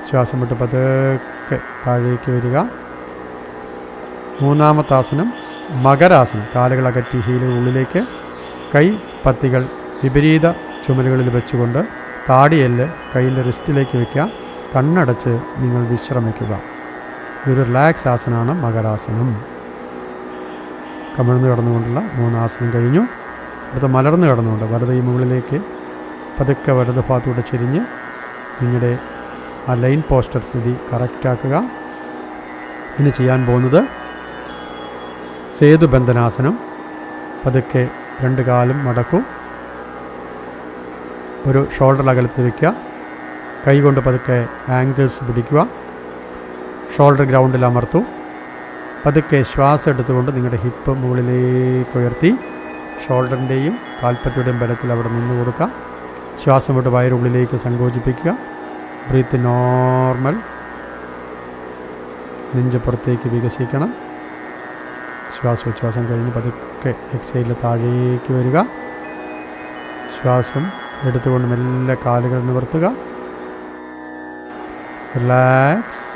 ശ്വാസം വിട്ട് പതുക്കെ താഴേക്ക് വരിക. മൂന്നാമത്തെ ആസനം മകരാസനം. കാലുകൾ അകറ്റി ഹീലുകൾ ഉള്ളിലേക്ക്. കൈ പത്തികൾ വിപരീത ചുമലുകളിൽ വെച്ചുകൊണ്ട് താടിയെല്ല് കൈയിൻ്റെ റിസ്റ്റിലേക്ക് വയ്ക്കുക. കണ്ണടച്ച് നിങ്ങൾ വിശ്രമിക്കുക. ഇതൊരു റിലാക്സ് ആസനമാണ് മകരാസനം. കമിഴ്ന്ന് കടന്നുകൊണ്ടുള്ള 3 ആസനം കഴിഞ്ഞു. അടുത്ത മലർന്ന് കടന്നുകൊണ്ട് വലത് കൈ മുകളിലേക്ക് പതുക്കെ വലത് ഭാഗത്തൂടെ ചെരിഞ്ഞ് നിങ്ങളുടെ ആ ലൈൻ പോസ്റ്റർ സ്ഥിതി കറക്റ്റാക്കുക. ഇനി ചെയ്യാൻ പോകുന്നത് സേതുബന്ധനാസനം. പതുക്കെ രണ്ട് കാലും മടക്കൂ. ഒരു ഷോൾഡർ അകലത്തിൽ വയ്ക്കുക. കൈ കൊണ്ട് പതുക്കെ ആംഗിൾസ് പിടിക്കുക. ഷോൾഡർ ഗ്രൗണ്ടിൽ അമർത്തു. പതുക്കെ ശ്വാസം എടുത്തുകൊണ്ട് നിങ്ങളുടെ ഹിപ്പ് മുകളിലേക്ക് ഉയർത്തി ഷോൾഡറിൻ്റെയും കാൽപ്പത്തിയുടെയും ബലത്തിൽ അവിടെ നിന്ന് കൊടുക്കുക. ശ്വാസം വിട്ട് വയറുള്ളിലേക്ക് സങ്കോചിപ്പിക്കുക. Breath normal. നെഞ്ച് പുറത്തേക്ക് വികസിക്കണം. ശ്വാസോച്ഛ്വാസം കഴിഞ്ഞ് പതുക്കെ എക്സൈലിൽ താഴേക്ക് വരിക. ശ്വാസം എടുത്തുകൊണ്ട് മെല്ലെ കാലുകൾ നിവർത്തുക. റിലാക്സ്.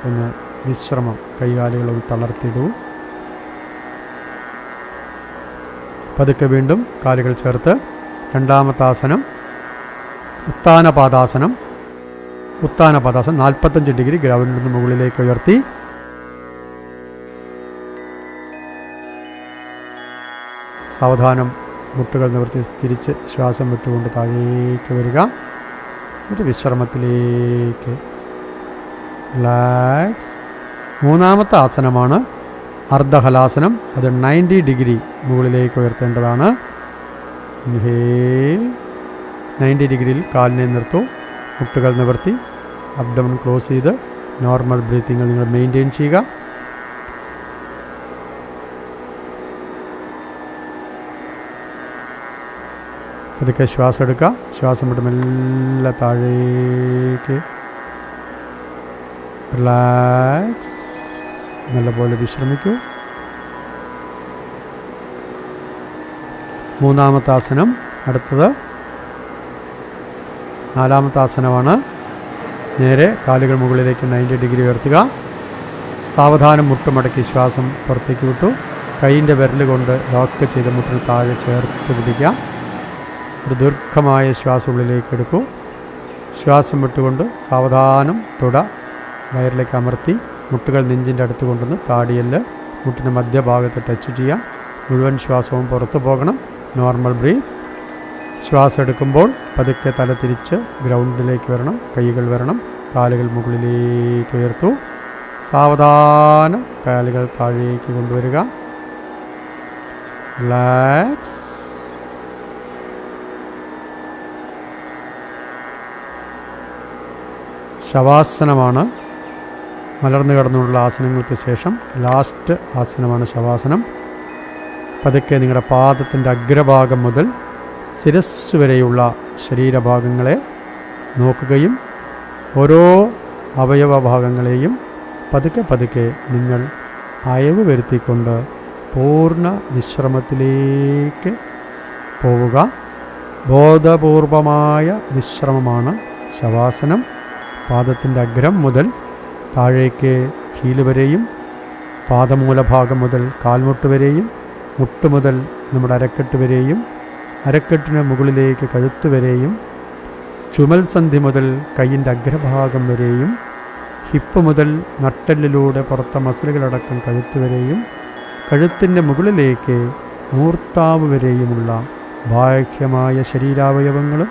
ഒന്ന് വിശ്രമം. കൈകാലുകളൊന്ന് തളർത്തിയിടൂ. പതുക്കെ വീണ്ടും കാലുകൾ ചേർത്ത് രണ്ടാമത്തെ ആസനം ഉത്താനപാദാസനം. ഉത്താനപാദാസനം 45 ഡിഗ്രി ഗ്രൗണ്ടിൽ നിന്ന് മുകളിലേക്ക് ഉയർത്തി സാവധാനം മുട്ടുകൾ നിവർത്തി തിരിച്ച് ശ്വാസം വിട്ടുകൊണ്ട് താഴേക്ക് വരിക. എന്നിട്ട് വിശ്രമത്തിലേക്ക്. റിലാക്സ്. മൂന്നാമത്തെ ആസനമാണ് അർദ്ധഹലാസനം. അത് 90 ഡിഗ്രി മുകളിലേക്ക് ഉയർത്തേണ്ടതാണ്. ഇൻഹേൽ. 90 ഡിഗ്രിയിൽ കാലിനെ നിർത്തൂ. മുട്ടുകൾ നിവർത്തി അബ്ഡമൻ ക്ലോസ് ചെയ്ത് നോർമൽ ബ്രീത്തിങ് നിങ്ങൾ മെയിൻറ്റെയിൻ ചെയ്യുക. പതുക്കെ ശ്വാസം എടുക്കുക. ശ്വാസം വിട്ട് മെല്ലെ താഴേക്ക്. റിലാക്സ്. നല്ലപോലെ വിശ്രമിക്കൂ. മൂന്നാമത്തെ ആസനം. അടുത്തത് നാലാമത്തെ ആസനമാണ്. നേരെ കാലുകൾ മുകളിലേക്ക് 90 ഡിഗ്രി ഉയർത്തുക. സാവധാനം മുട്ടുമടക്കി ശ്വാസം പുറത്തേക്ക് വിട്ടു. കൈയിൻ്റെ വിരൽ കൊണ്ട് ലോക്ക് ചെയ്ത് മുട്ടിന് താഴെ ചേർത്ത് പിടിക്കുക. ഒരു ദീർഘമായ ശ്വാസം ഉള്ളിലേക്ക് എടുക്കൂ. ശ്വാസം വിട്ടുകൊണ്ട് സാവധാനം തുട വയറിലേക്ക് അമർത്തി മുട്ടുകൾ നെഞ്ചിൻ്റെ അടുത്ത് കൊണ്ടുവന്ന് താടിയല് മുട്ടിൻ്റെ മധ്യഭാഗത്ത് ടച്ച് ചെയ്യാം. മുഴുവൻ ശ്വാസവും പുറത്തു പോകണം. Normal breath. ശ്വാസം എടുക്കുമ്പോൾ പതുക്കെ തല തിരിച്ച് ഗ്രൗണ്ടിലേക്ക് വരണം. കൈകൾ വരണം. കാലുകൾ മുകളിലേക്ക് ഉയർത്തു. സാവധാനം കാലുകൾ താഴേക്ക് കൊണ്ടുവരിക. റിലാക്സ്. ശവാസനമാണ്. മലർന്നു കിടന്നുള്ള ആസനങ്ങൾക്ക് ശേഷം ലാസ്റ്റ് ആസനമാണ് ശവാസനം. പതുക്കെ നിങ്ങളുടെ പാദത്തിൻ്റെ അഗ്രഭാഗം മുതൽ ശിരസ് വരെയുള്ള ശരീരഭാഗങ്ങളെ നോക്കുകയും ഓരോ അവയവഭാഗങ്ങളെയും പതുക്കെ പതുക്കെ നിങ്ങൾ അയവ് വരുത്തിക്കൊണ്ട് പൂർണ്ണ വിശ്രമത്തിലേക്ക് പോവുക. ബോധപൂർവമായ വിശ്രമമാണ് ശവാസനം. പാദത്തിൻ്റെ അഗ്രം മുതൽ താഴേക്ക് ഹീല് വരെയും പാദമൂലഭാഗം മുതൽ കാൽമുട്ട് വരെയും മുട്ട് മുതൽ നമ്മുടെ അരക്കെട്ട് വരെയും അരക്കെട്ടിന് മുകളിലേക്ക് കഴുത്ത് വരെയും ചുമൽ സന്ധി മുതൽ കൈയിൻ്റെ അഗ്രഭാഗം വരെയും ഹിപ്പ് മുതൽ നട്ടെല്ലിലൂടെ പുറത്തെ മസിലുകളടക്കം കഴുത്ത് വരെയും കഴുത്തിൻ്റെ മുകളിലേക്ക് മൂർത്താവ് വരെയുമുള്ള ബാഹ്യമായ ശരീരാവയവങ്ങളും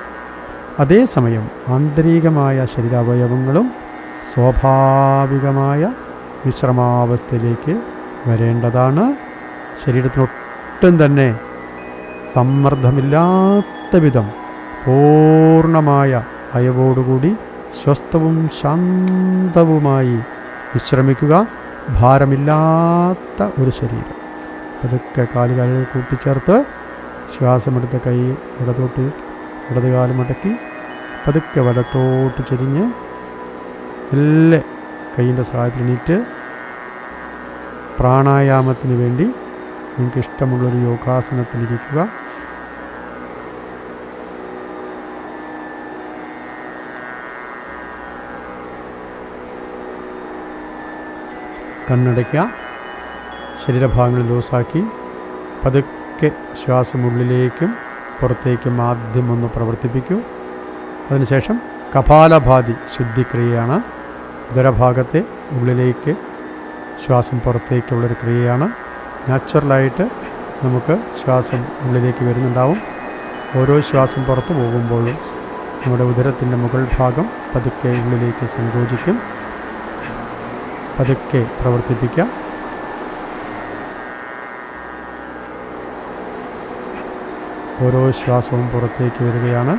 അതേസമയം ആന്തരികമായ ശരീരാവയവങ്ങളും സ്വാഭാവികമായ വിശ്രമാവസ്ഥയിലേക്ക് വരേണ്ടതാണ്. ശരീരത്തിനൊട്ടും തന്നെ സമ്മർദ്ദമില്ലാത്ത വിധം പൂർണ്ണമായ അയവോടുകൂടി സ്വസ്ഥവും ശാന്തവുമായി വിശ്രമിക്കുക. ഭാരമില്ലാത്ത ഒരു ശരീരം. പതുക്കെ കാലുകൾ കൂട്ടിച്ചേർത്ത് ശ്വാസമെടുത്ത കൈ ഇടത്തോട്ട് ഇടതുകാലം മടക്കി പതുക്കെ വലത്തോട്ട് ചെരിഞ്ഞ് എല്ലാ കൈയിൻ്റെ സഹായത്തിൽ എണീറ്റ് പ്രാണായാമത്തിന് വേണ്ടി നിങ്ങൾക്ക് ഇഷ്ടമുള്ളൊരു യോഗാസനത്തിലിരിക്കുക. കണ്ണടയ്ക്കുക. ശരീരഭാഗങ്ങൾ ലൂസാക്കി പതുക്കെ ശ്വാസം ഉള്ളിലേക്കും പുറത്തേക്കും ആദ്യം ഒന്ന് പ്രവർത്തിപ്പിക്കൂ. അതിനുശേഷം കപാലഭാതി ശുദ്ധിക്രിയയാണ്. ഉദരഭാഗത്തെ ഉള്ളിലേക്ക് ശ്വാസം പുറത്തേക്കുള്ളൊരു ക്രിയയാണ്. നാച്ചുറലായിട്ട് നമുക്ക് ശ്വാസം ഉള്ളിലേക്ക് വരുന്നുണ്ടാവും. ഓരോ ശ്വാസം പുറത്ത് പോകുമ്പോഴും നമ്മുടെ ഉദരത്തിൻ്റെ മുകൾ ഭാഗം പതുക്കെ ഉള്ളിലേക്ക് സങ്കോചിക്കും. പതുക്കെ പ്രവർത്തിപ്പിക്കാം. ഓരോ ശ്വാസവും പുറത്തേക്ക് വരികയാണ്.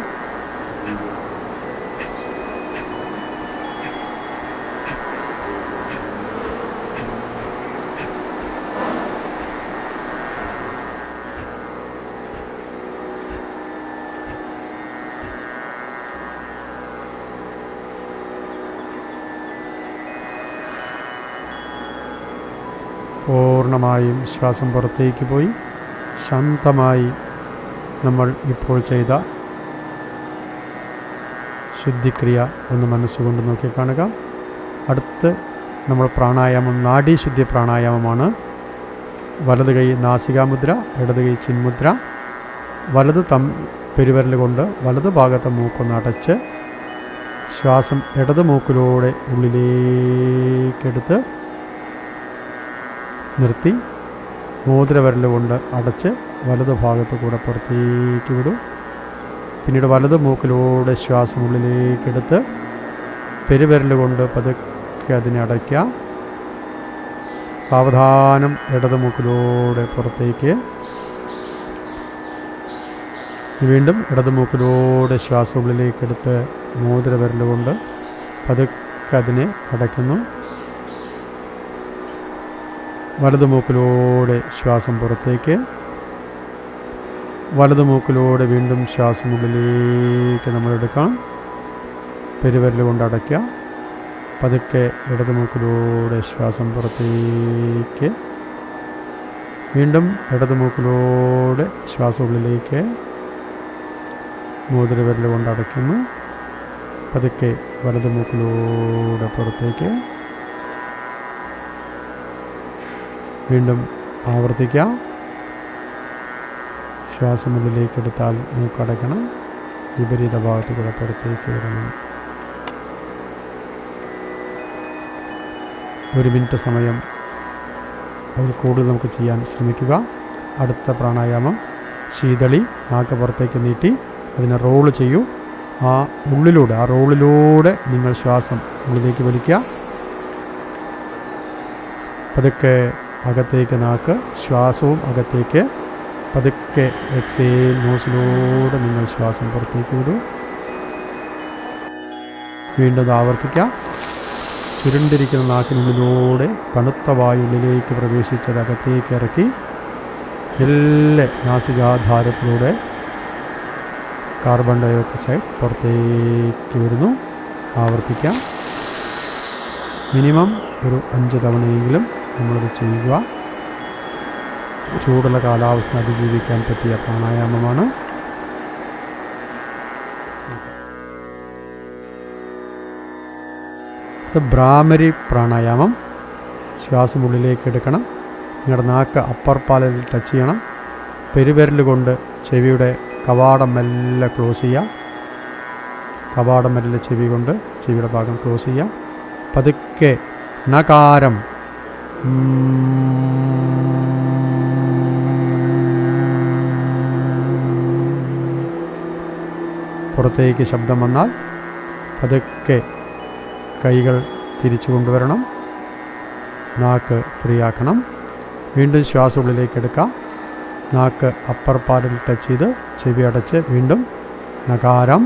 പൂർണ്ണമായും ശ്വാസം പുറത്തേക്ക് പോയി ശാന്തമായി നമ്മൾ ഇപ്പോൾ ചെയ്ത ശുദ്ധിക്രിയ ഒന്ന് മനസ്സുകൊണ്ട് നോക്കി കാണുക. അടുത്ത് നമ്മൾ പ്രാണായാമം നാഡീശുദ്ധി പ്രാണായാമമാണ്. വലത് കൈ നാസികാമുദ്ര, ഇടത് കൈ ചിന്മുദ്ര. വലത് പെരുവിരൽ കൊണ്ട് വലത് ഭാഗത്തെ മൂക്കൊന്ന് അടച്ച് ശ്വാസം ഇടത് മൂക്കിലൂടെ ഉള്ളിലേക്കെടുത്ത് നിർത്തി മോതിരവിരൽ കൊണ്ട് അടച്ച് വലത് ഭാഗത്ത് കൂടെ പുറത്തേക്ക് വിടും. പിന്നീട് വലത് മൂക്കിലൂടെ ശ്വാസം ഉള്ളിലേക്കെടുത്ത് പെരുവിരൽ കൊണ്ട് പതുക്കെ അതിനെ അടയ്ക്കുക. സാവധാനം ഇടത് മൂക്കിലൂടെ പുറത്തേക്ക്. വീണ്ടും ഇടത് മൂക്കിലൂടെ ശ്വാസം ഉള്ളിലേക്കെടുത്ത് മോതിരവിരൽ കൊണ്ട് പതുക്കെ അതിനെ അടയ്ക്കുന്നു. വലത് മൂക്കിലൂടെ ശ്വാസം പുറത്തേക്ക്. വലത് മൂക്കിലൂടെ വീണ്ടും ശ്വാസം ഉള്ളിലേക്ക് നമ്മൾ എടുക്കാം. പെരുവിരൽ കൊണ്ട് അടയ്ക്കുക. പതുക്കെ ഇടത് മൂക്കിലൂടെ ശ്വാസം പുറത്തേക്ക്. വീണ്ടും ഇടത് മൂക്കിലൂടെ ശ്വാസം ഉള്ളിലേക്ക്. മോതിരവിരൽ കൊണ്ട് അടയ്ക്കുന്നു. പതുക്കെ വലത് മൂക്കിലൂടെ പുറത്തേക്ക്. വീണ്ടും ആവർത്തിക്കാം. ശ്വാസം ഉള്ളിലേക്ക് എടുത്താൽ മൂക്കടയ്ക്കണം. വിപരീത ഭാഗത്ത് കൂടെ പുറത്തേക്ക് വിടണം. 1 മിനിറ്റ് സമയം അതിൽ കൂടുതൽ നമുക്ക് ചെയ്യാൻ ശ്രമിക്കുക. അടുത്ത പ്രാണായാമം ശീതളി. നാക്ക് പുറത്തേക്ക് നീട്ടി അതിനെ റോള് ചെയ്യൂ. ആ റോളിലൂടെ നിങ്ങൾ ശ്വാസം ഉള്ളിലേക്ക് വലിക്കുക. പതുക്കെ അകത്തേക്ക് നാക്ക്, ശ്വാസവും അകത്തേക്ക്. പതുക്കെ എക്സേൽ, നോസിലൂടെ നിങ്ങൾ ശ്വാസം പുറത്തേക്ക് വിടൂ. വീണ്ടും ആവർത്തിക്കാം. ചുരുണ്ടിരിക്കുന്ന നാക്കിനുള്ളിലൂടെ തണുത്ത വായു ഉള്ളിലേക്ക് പ്രവേശിച്ചത് അകത്തേക്ക് ഇറക്കി എല്ലാ നാസികാധാരത്തിലൂടെ കാർബൺ ഡയോക്സൈഡ് പുറത്തേക്ക് വരുന്നു. ആവർത്തിക്കാം. മിനിമം ഒരു 5 തവണയെങ്കിലും നമ്മളത് ചെയ്യുക. ചൂടുള്ള കാലാവസ്ഥ അതിജീവിക്കാൻ പറ്റിയ പ്രാണായാമമാണ്. ഇത് ഭ്രാമരി പ്രാണായാമം. ശ്വാസം ഉള്ളിലേക്ക് എടുക്കണം. നിങ്ങളുടെ നാക്ക് അപ്പർ പാലയിൽ ടച്ച് ചെയ്യണം. പെരുവിരൽ കൊണ്ട് ചെവിയുടെ കവാടം മെല്ലെ ക്ലോസ് ചെയ്യുക. കവാടം മെല്ലെ ചെവി കൊണ്ട് ചെവിയുടെ ഭാഗം ക്ലോസ് ചെയ്യുക. പതുക്കെ നകാരം പുറത്തേക്ക് ശബ്ദം വന്നാൽ പതുക്കെ കൈകൾ തിരിച്ചു കൊണ്ടുവരണം. നാക്ക് ഫ്രീ ആക്കണം. വീണ്ടും ശ്വാസം ഉള്ളിലേക്ക് എടുക്കാം. നാക്ക് അപ്പർ പാലിൽ ടച്ച് ചെയ്ത് ചെവി അടച്ച് വീണ്ടും നകാരം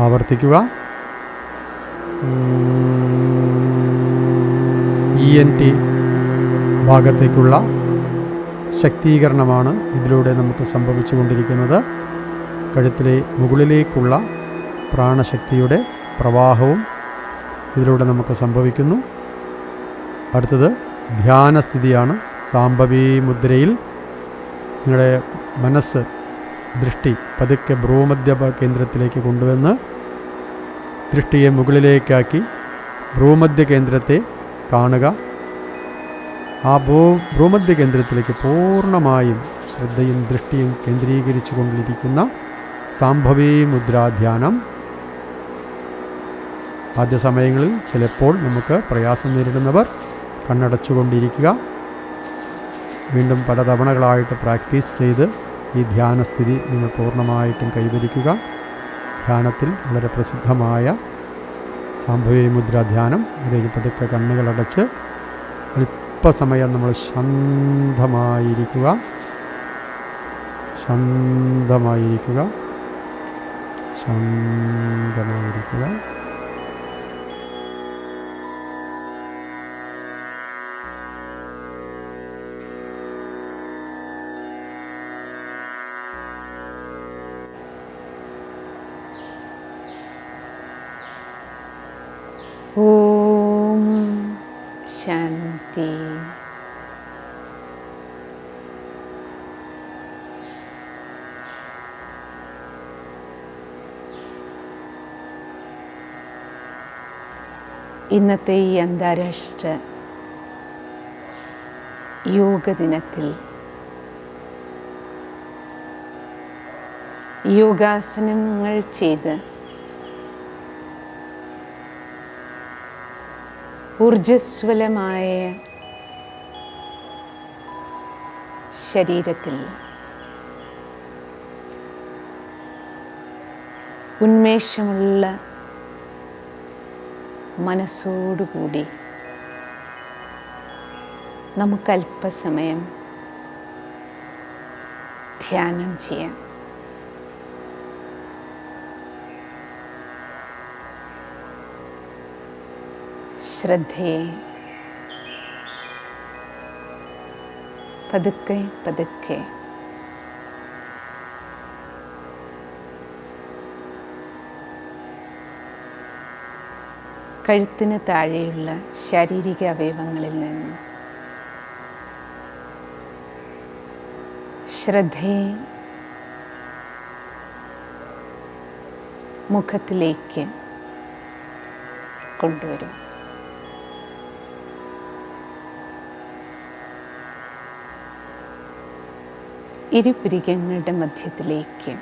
ആവർത്തിക്കുക. ENT ഭാഗത്തേക്കുള്ള ശക്തീകരണമാണ് ഇതിലൂടെ നമുക്ക് സംഭവിച്ചു കൊണ്ടിരിക്കുന്നത്. കഴുത്തിലെ മുകളിലേക്കുള്ള പ്രാണശക്തിയുടെ പ്രവാഹവും ഇതിലൂടെ നമുക്ക് സംഭവിക്കുന്നു. അടുത്തത് ധ്യാനസ്ഥിതിയാണ്. സാംഭവി മുദ്രയിൽ നിങ്ങളുടെ മനസ്സ്, ദൃഷ്ടി പതുക്കെ ഭ്രൂമധ്യ കേന്ദ്രത്തിലേക്ക് കൊണ്ടുവന്ന് ദൃഷ്ടിയെ മുകളിലേക്കാക്കി ഭ്രൂമധ്യ കേന്ദ്രത്തെ കാണുക. ആ ഭ്രൂമധ്യ കേന്ദ്രത്തിലേക്ക് പൂർണ്ണമായും ശ്രദ്ധയും ദൃഷ്ടിയും കേന്ദ്രീകരിച്ചു കൊണ്ടിരിക്കുന്ന സാംഭവി മുദ്രാധ്യാനം. ആദ്യ സമയങ്ങളിൽ ചിലപ്പോൾ നമുക്ക് പ്രയാസം നേരിടുന്നവർ കണ്ണടച്ചുകൊണ്ടിരിക്കുക. വീണ്ടും പല തവണകളായിട്ട് പ്രാക്ടീസ് ചെയ്ത് ഈ ധ്യാനസ്ഥിതി നിങ്ങൾ പൂർണ്ണമായിട്ടും കൈവരിക്കുക. ധ്യാനത്തിൽ വളരെ പ്രസിദ്ധമായ സാംഭവി മുദ്രാധ്യാനം. അതിലേക്ക് പതുക്കെ കണ്ണുകളടച്ച് അല്പസമയം നമ്മൾ ശാന്തമായിരിക്കുക. ഓം ശാന്തി. ഇന്നത്തെ ഈ അന്താരാഷ്ട്ര യോഗ ദിനത്തിൽ യോഗാസനങ്ങൾ ചെയ്ത് ഊർജ്ജസ്വലമായ ശരീരത്തിൽ ഉന്മേഷമുള്ള മനസ്സോടുകൂടി നമുക്കല്പസമയം ധ്യാനം ചെയ്യാം. ശ്രദ്ധയെ പതുക്കെ പതുക്കെ കഴുത്തിന് താഴെയുള്ള ശാരീരിക അവയവങ്ങളിൽ നിന്ന് ശ്രദ്ധയെ മുഖത്തിലേക്ക് കൊണ്ടുവരും. ഇരുപുരികങ്ങളുടെ മധ്യത്തിലേക്ക്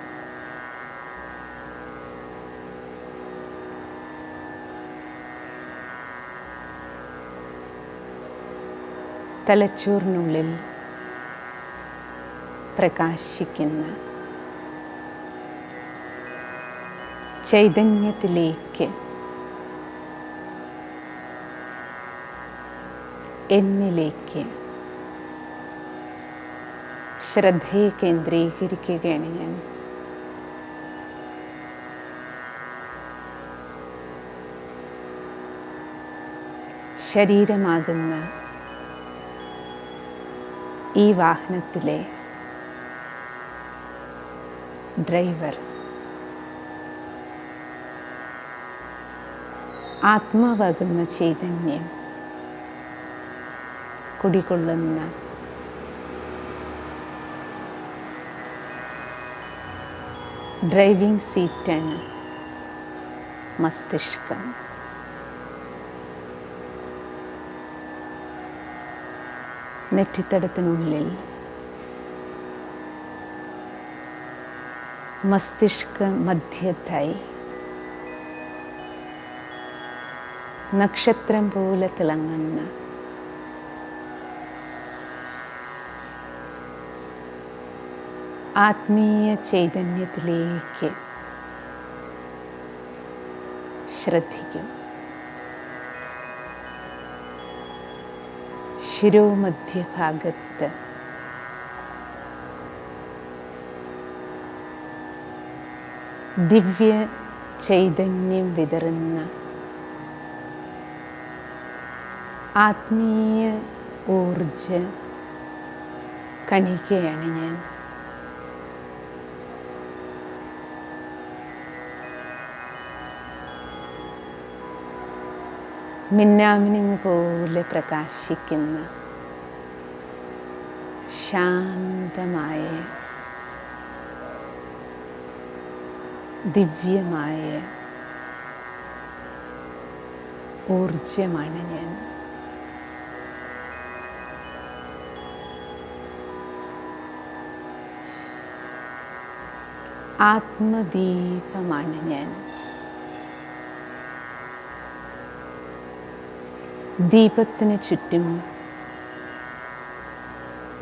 തലച്ചോറിനുള്ളിൽ പ്രകാശിക്കുന്ന ചൈതന്യത്തിലേക്ക് എന്നിലേക്ക് ശ്രദ്ധയെ കേന്ദ്രീകരിക്കുകയാണ് ഞാൻ. ശരീരമാകുന്ന ഈ വാഹനത്തിലെ ഡ്രൈവർ ആത്മാവാകുന്ന ചൈതന്യം കുടികൊള്ളുന്ന ഡ്രൈവിംഗ് സീറ്റാണ് മസ്തിഷ്കം. നെറ്റിത്തടത്തിനുള്ളിൽ മസ്തിഷ്ക മധ്യത്തായി നക്ഷത്രം പോലെ തിളങ്ങുന്ന ആത്മീയ ചൈതന്യത്തിലേക്ക് ശ്രദ്ധിക്കും. ശിരോമധ്യഭാഗത്ത് ദിവ്യ ചൈതന്യം വിതറുന്ന ആത്മീയ ഊർജ കണികയാണ് ഞാൻ. മിന്നാമിനുങ്ങ് പോലെ പ്രകാശിക്കുന്ന ശാന്തമായ ദിവ്യമായ ഊർജമാണ് ഞാൻ. ആത്മദീപമാണ് ഞാൻ. ദീപത്തിന് ചുറ്റും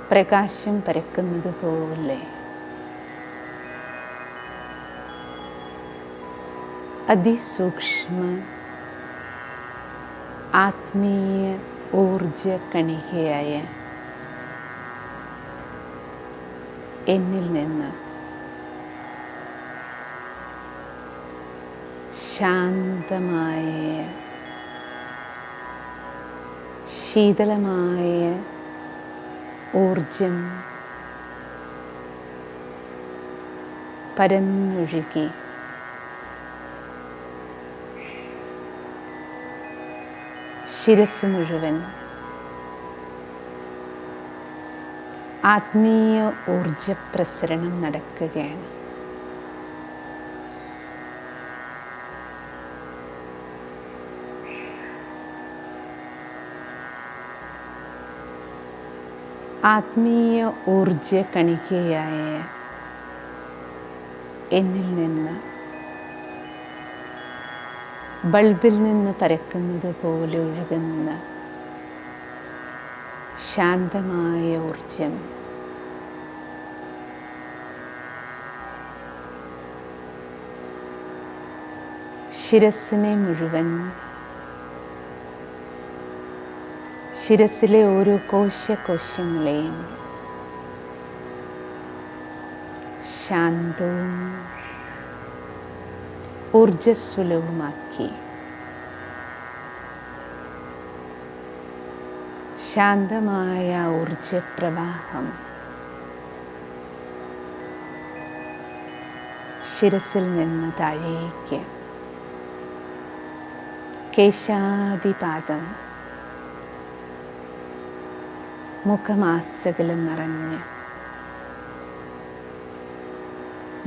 പ്രകാശം പരക്കുന്നത് പോലെ അതിസൂക്ഷ്മ ആത്മീയ ഊർജ കണികയായ എന്നിൽ നിന്ന് ശാന്തമായ ശീതളമായ ഊർജം പരന്നൊഴുകി ശിരസ് മുഴുവൻ ആത്മീയ ഊർജപ്രസരണം നടക്കുകയാണ്. ആത്മീയ ഊർജ കണികയായ എന്നിൽ നിന്ന് ബൾബിൽ നിന്ന് പരക്കുന്നത് പോലെ ഒഴുകുന്ന ശാന്തമായ ഊർജം ശിരസ്സിനെ മുഴുവൻ, ശിരസ്സിലെ ഓരോ കോശങ്ങളെയും ശാന്തവും ഊർജസ്വലവുമാക്കി ശാന്തമായ ഊർജപ്രവാഹം ശിരസിൽ നിന്ന് താഴേക്ക് കേശാദിപാദം മുഖമാസകലം നിറഞ്ഞ്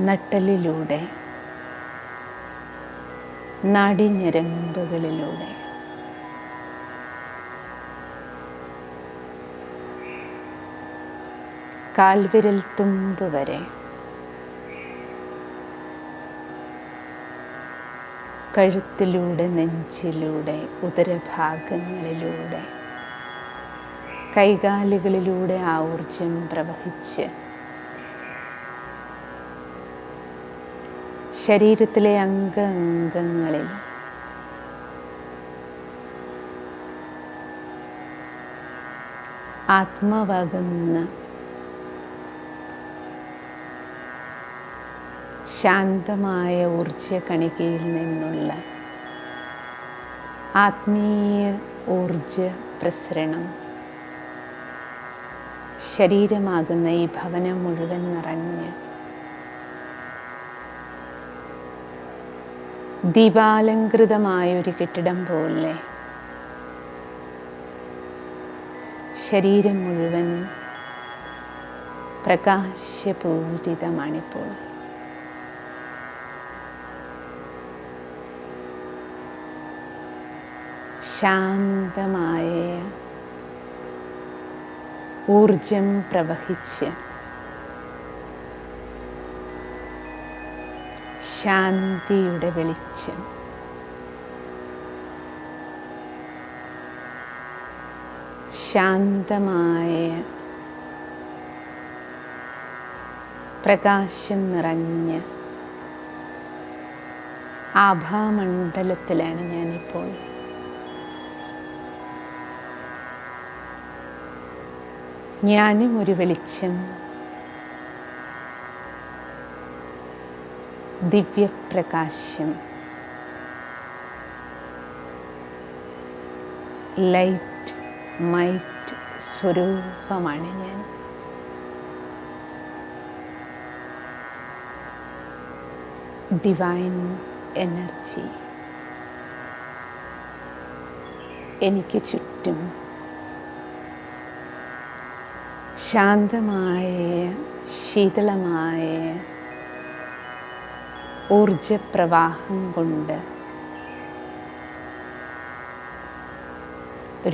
നട്ടെല്ലിലൂടെ, നാഡിഞരമ്പുകളിലൂടെ, കാൽവിരൽ തുമ്പ് വരെ കഴുത്തിലൂടെ, നെഞ്ചിലൂടെ, ഉദരഭാഗങ്ങളിലൂടെ, കൈകാലുകളിലൂടെ ആ ഊർജം പ്രവഹിച്ച് ശരീരത്തിലെ അംഗങ്ങളിൽ ആത്മാവാകുന്ന ശാന്തമായ ഊർജകണികയിൽ നിന്നുള്ള ആത്മീയ ഊർജ പ്രസരണം ശരീരമാകുന്ന ഈ ഭവനം മുഴുവൻ നിറഞ്ഞ് ദീപാലങ്കൃതമായൊരു കെട്ടിടം പോലെ ശരീരം മുഴുവൻ പ്രകാശപൂരിതമാണിപ്പോൾ. ശാന്തമായ ഊർജം പ്രവഹിച്ച് ശാന്തിയുടെ വെളിച്ചം ശാന്തമായ പ്രകാശം നിറഞ്ഞ ആഭാമണ്ഡലത്തിലാണ് ഞാനിപ്പോൾ. ഞാനും ഒരു വെളിച്ചം, ദിവ്യപ്രകാശം, ലൈറ്റ് മൈറ്റ് സ്വരൂപമാണ് ഞാൻ. ഡിവൈൻ എനർജി എനിക്ക് ചുറ്റും ശാന്തമായ ശീതളമായ ഊർജപ്രവാഹം കൊണ്ട്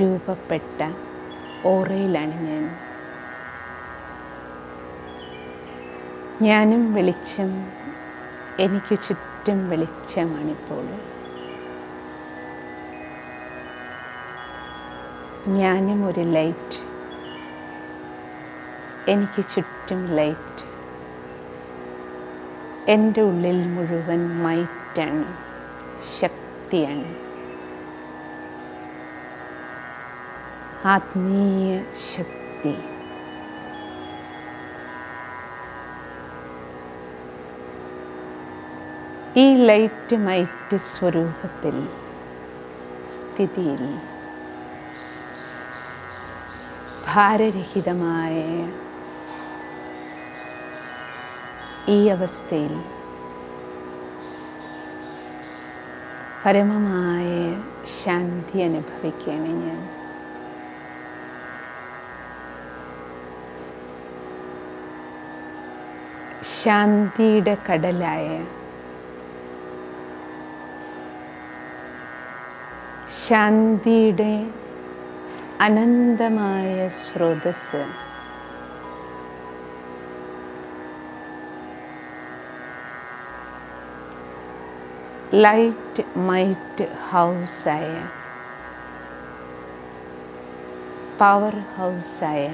രൂപപ്പെട്ട ഓറയിലാണ് ഞാൻ. ഞാനും വെളിച്ചം, എനിക്ക് ചുറ്റും വെളിച്ചമാണിപ്പോൾ. ഞാനും ഒരു ലൈറ്റ്, എനിക്ക് ചുറ്റും ലൈറ്റ്. എൻ്റെ ഉള്ളിൽ മുഴുവൻ മൈറ്റാണ്, ശക്തിയാണ്, ആത്മീയ ശക്തി. ഈ ലൈറ്റ് മൈറ്റ് സ്വരൂപത്തിൽ, സ്ഥിതിയിൽ, ഭാരരഹിതമായ ഈ അവസ്ഥയിൽ പരമമായ ശാന്തി അനുഭവിക്കുകയാണ് ഞാൻ. ശാന്തിയുടെ കടലായ, ശാന്തിയുടെ അനന്തമായ സ്രോതസ്സ് ലൈറ്റ് മൈറ്റ് ഹൗസായ, പവർ ഹൗസായ,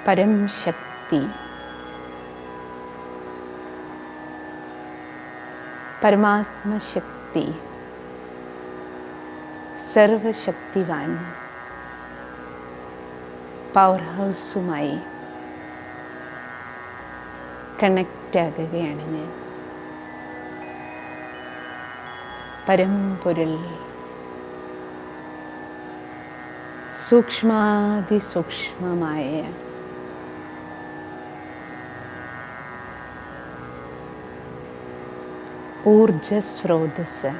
പരംശക്തി, പരമാത്മശക്തി, സർവശക്തിവാൻ പവർ ഹൗസുമായി കണക്റ്റ് ആകുകയാണ് ഞാൻ. പരമ്പൊരുൾ സൂക്ഷ്മാതിസൂക്ഷ്മമായ ഊർജസ്രോതസ്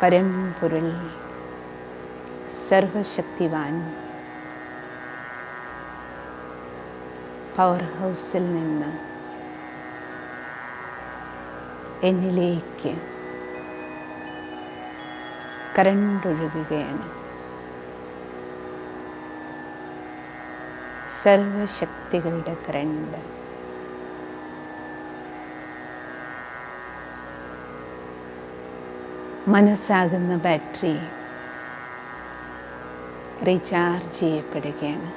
പരമ്പൊരുൾ സർവശക്തിവാൻ പവർ ഹൗസിൽ നിന്ന് എന്നിലേക്ക് കരണ്ടൊഴുകുകയാണ്. സർവശക്തികളുടെ കരണ്ട് മനസ്സാകുന്ന ബാറ്ററി റീചാർജ് ചെയ്യപ്പെടുകയാണ്.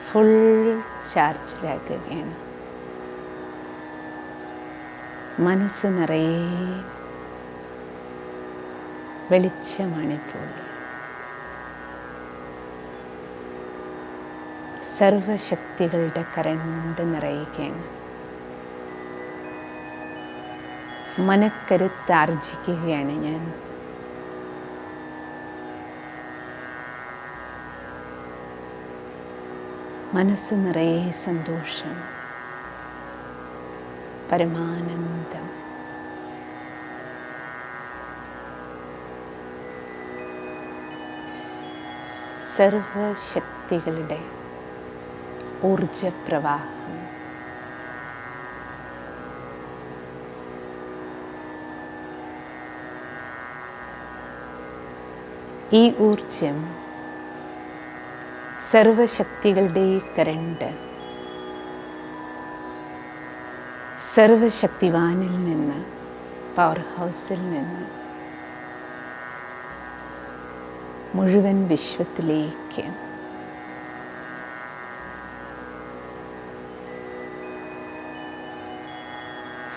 ഫുൾ ചാർജിലാക്കുകയാണ്. മനസ്സ് നിറയെ വെളിച്ചമാണിപ്പോൾ. സർവശക്തികളുടെ കരണ്ട് നിറയുകയാണ്. മനക്കരുത്ത് ആർജിക്കുകയാണ് ഞാൻ. മനസ്സ് നിറയെ സന്തോഷം, പരമാനന്ദം. സർവശക്തികളുടെ ഊർജപ്രവാഹം ഈ ഊർജം, സർവശക്തികളുടെ ഈ കരണ്ട് സർവശക്തിവാനിൽ നിന്ന്, പവർ ഹൗസിൽ നിന്ന് മുഴുവൻ വിശ്വത്തിലേക്ക്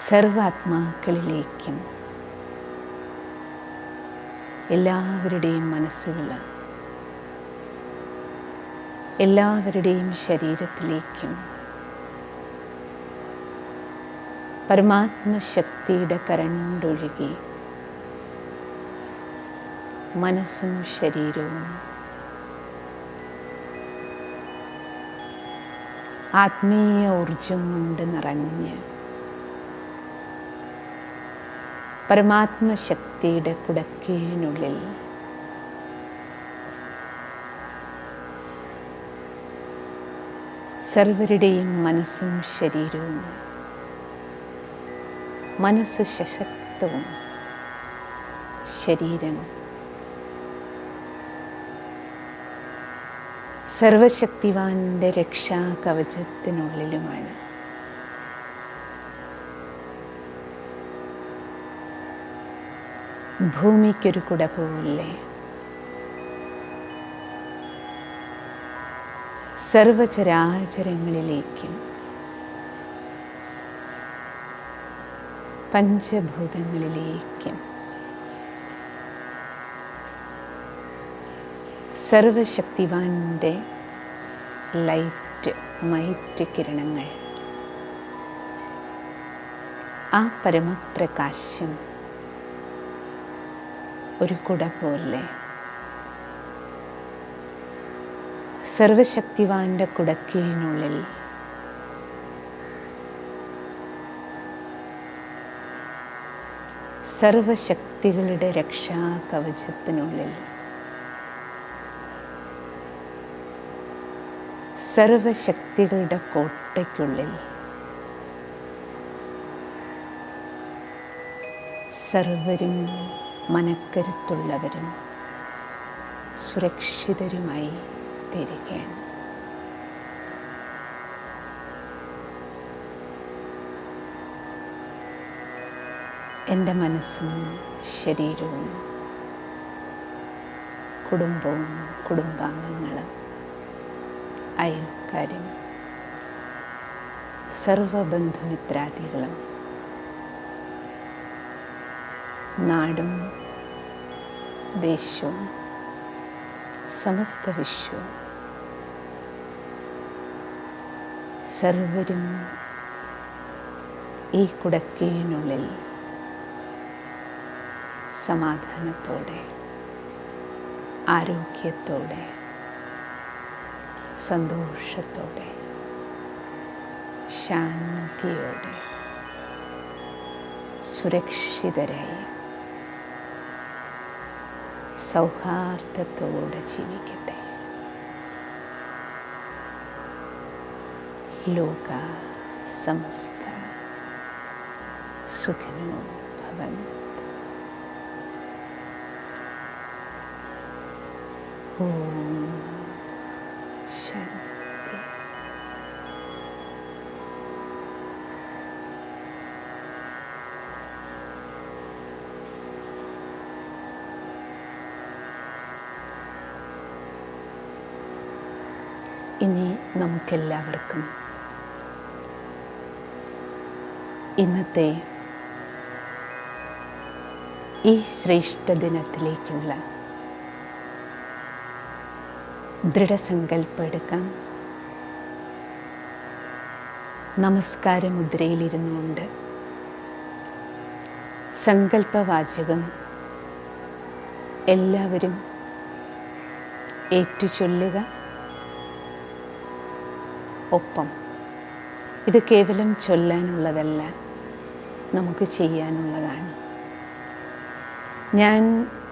സർവാത്മാക്കളിലേക്കും എല്ലാവരുടെയും മനസ്സുകൾ, എല്ലാവരുടെയും ശരീരത്തിലേക്കും പരമാത്മശക്തിയുടെ കരണ്ടൊഴുകി മനസ്സും ശരീരവും ആത്മീയ ഊർജം കൊണ്ട് നിറഞ്ഞ് പരമാത്മശക്തിയുടെ കുടക്കീഴിനുള്ളിൽ സർവരുടെയും മനസ്സും ശരീരവും, മനസ്സ് സശക്തവും ശരീരം സർവശക്തിവാന്റെ രക്ഷാകവചത്തിനുള്ളിലുമാണ്. ഭൂമിക്കൊരു കുട പോലെ സർവചരാചരങ്ങളിലേക്കും പഞ്ചഭൂതങ്ങളിലേക്കും സർവശക്തിവാന്റെ ലൈറ്റ് മൈറ്റ് കിരണങ്ങൾ, ആ പരമപ്രകാശം ഒരു കുട പോലെ സർവശക്തിവാന്റെ കുടക്കീഴിനുള്ളിൽ സർവശക്തികളുടെ രക്ഷാകവചത്തിനുള്ളിൽ സർവശക്തികളുടെ കോട്ടയ്ക്കുള്ളിൽ സർവരും മനക്കരുത്തുള്ളവരും സുരക്ഷിതരുമായി തീരുകയാണ്. എൻ്റെ മനസ്സും ശരീരവും കുടുംബവും കുടുംബാംഗങ്ങളും അയൽക്കാരും സർവബന്ധുമിത്രാദികളും നാടും ദേശവും സമസ്ത വിശ്വവും സർവരും ഈ കുടക്കീഴിനുള്ളിൽ സമാധാനത്തോടെ, ആരോഗ്യത്തോടെ, സന്തോഷത്തോടെ, ശാന്തിയോടെ, സുരക്ഷിതരായി സൗഹാർദ്ദത്തോടെ ജീവിക്കട്ടെ. ലോക സമസ്ത സുഖിനോ ഭവന്തു. ഓം ശാന്തി. ഇനി നമുക്കെല്ലാവർക്കും ഇന്നത്തെ ഈ ശ്രേഷ്ഠ ദിനത്തിലേക്കുള്ള ദൃഢസങ്കല്പം എടുക്കാം. നമസ്കാര മുദ്രയിലിരുന്നുകൊണ്ട് സങ്കല്പവാചകം എല്ലാവരും ഏറ്റുചൊല്ലുക. ഒപ്പം ഇത് കേവലം ചൊല്ലാനുള്ളതല്ല, നമുക്ക് ചെയ്യാനുള്ളതാണ്. ഞാൻ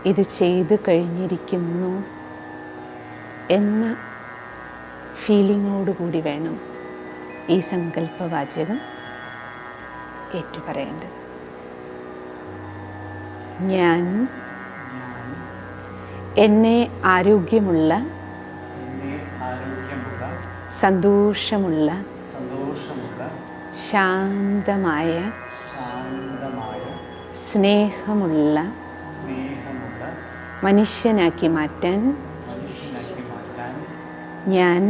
ഇത് ചെയ്തു കഴിഞ്ഞിരിക്കുന്നു എന്ന ഫീലിങ്ങോടുകൂടി വേണം ഈ സങ്കല്പവാചകം ഏറ്റുപറയേണ്ടത്. ഞാൻ എന്നെ ആരോഗ്യമുള്ള സന്തോഷമുള്ള ശാന്തമായ സ്നേഹമുള്ള മനുഷ്യനാക്കി മാറ്റാൻ ഞാൻ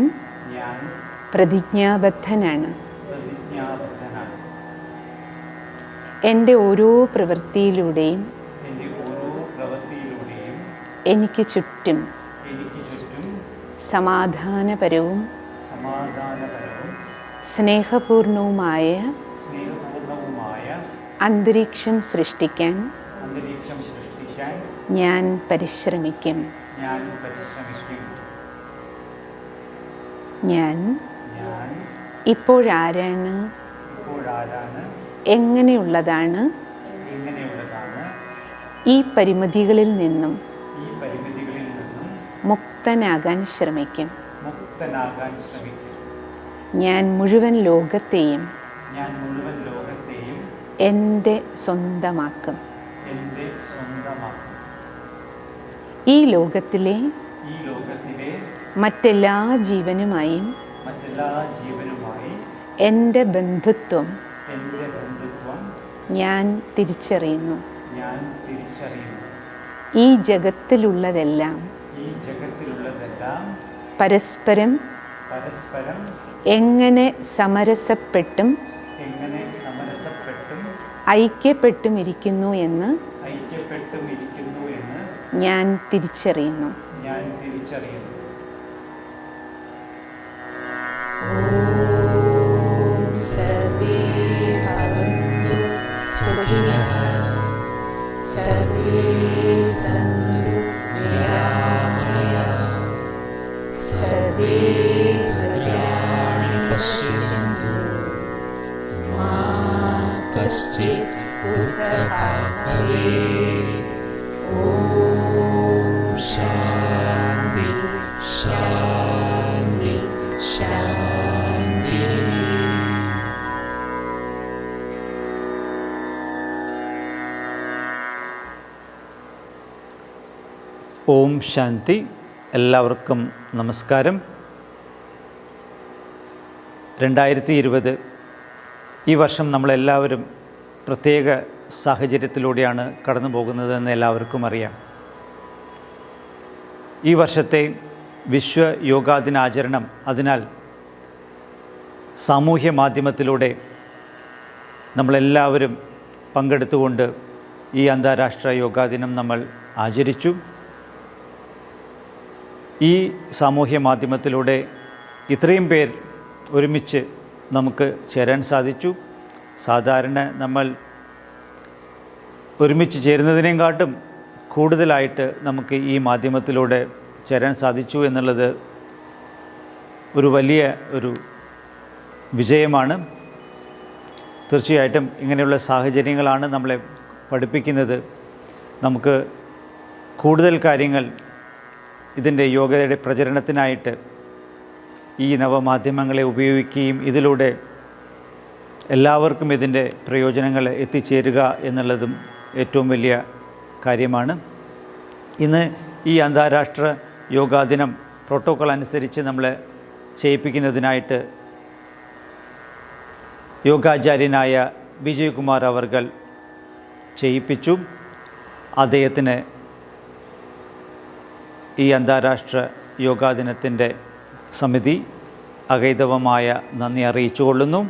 പ്രതിജ്ഞാബദ്ധനാണ്. എൻ്റെ ഓരോ പ്രവൃത്തിയിലൂടെയും എനിക്ക് ചുറ്റും സമാധാനപരവും സ്നേഹപൂർണവുമായ അന്തരീക്ഷം സൃഷ്ടിക്കാൻ ഞാൻ പരിശ്രമിക്കും. ഞാൻ ഇപ്പോഴാരാണ്, എങ്ങനെയുള്ളതാണ്, ഈ പരിമിതികളിൽ നിന്നും മുക്തനാകാൻ ശ്രമിക്കും. ഞാൻ മുഴുവൻ ലോകത്തെയും എൻ്റെ സ്വന്തമാക്കും. ഈ ലോകത്തിലെ മറ്റെല്ലാ ജീവനുമായും എൻ്റെ ബന്ധുത്വം ഞാൻ തിരിച്ചറിയുന്നു. ഈ ജഗത്തിലുള്ളതെല്ലാം പരസ്പരം എങ്ങനെ സമരസപ്പെട്ടും ഐക്യപ്പെട്ടും ഇരിക്കുന്നു എന്ന് ഞാൻ തിരിച്ചറിയുന്നു. സർവേ ഭവന്തു സുഖിനഃ, സർവേ സന്തു നിരാമയാഃ, സർവേ ഭദ്രാണി പശ്യന്തു, മാ കശ്ചിത് ദുഃഖഭാഗ് ഭവേത്. ഓം ശാന്തി ശാന്തി ശാന്തി. ഓം ശാന്തി. എല്ലാവർക്കും നമസ്കാരം. 2020 ഈ വർഷം നമ്മളെല്ലാവരും പ്രത്യേക സാഹചര്യത്തിലൂടെയാണ് കടന്നു പോകുന്നതെന്ന് എല്ലാവർക്കും അറിയാം. ഈ വർഷത്തെ വിശ്വ യോഗാ ദിനാചരണം അതിനാൽ സാമൂഹ്യ മാധ്യമത്തിലൂടെ നമ്മളെല്ലാവരും പങ്കെടുത്തുകൊണ്ട് ഈ അന്താരാഷ്ട്ര യോഗാ ദിനം നമ്മൾ ആചരിച്ചു. ഈ സാമൂഹ്യ മാധ്യമത്തിലൂടെ ഇത്രയും പേർ ഒരുമിച്ച് നമുക്ക് ചേരാൻ സാധിച്ചു. സാധാരണ നമ്മൾ ഒരുമിച്ച് ചേരുന്നതിനെക്കാട്ടും കൂടുതലായിട്ട് നമുക്ക് ഈ മാധ്യമത്തിലൂടെ ചേരാൻ സാധിച്ചു എന്നുള്ളത് ഒരു വലിയ ഒരു വിജയമാണ്. തീർച്ചയായിട്ടും ഇങ്ങനെയുള്ള സാഹചര്യങ്ങളാണ് നമ്മളെ പഠിപ്പിക്കുന്നത് നമുക്ക് കൂടുതൽ കാര്യങ്ങൾ ഇതിൻ്റെ യോഗയുടെ പ്രചരണത്തിനായിട്ട് ഈ നവമാധ്യമങ്ങളെ ഉപയോഗിക്കുകയും ഇതിലൂടെ എല്ലാവർക്കും ഇതിൻ്റെ പ്രയോജനങ്ങൾ എത്തിച്ചേരുക എന്നുള്ളതും ഏറ്റവും വലിയ കാര്യമാണ്. ഇന്ന് ഈ അന്താരാഷ്ട്ര യോഗാ ദിനം പ്രോട്ടോക്കോൾ അനുസരിച്ച് നമ്മൾ ചെയ്യിപ്പിക്കുന്നതിനായിട്ട് യോഗാചാര്യനായ വിജയ് കുമാർ അവർകൾ ചെയ്യിപ്പിച്ചു. അദ്ദേഹത്തിന് ഈ അന്താരാഷ്ട്ര യോഗാ ദിനത്തിൻ്റെ സമിതി അഗൈതവമായ നന്ദി അറിയിച്ചു കൊള്ളുന്നു.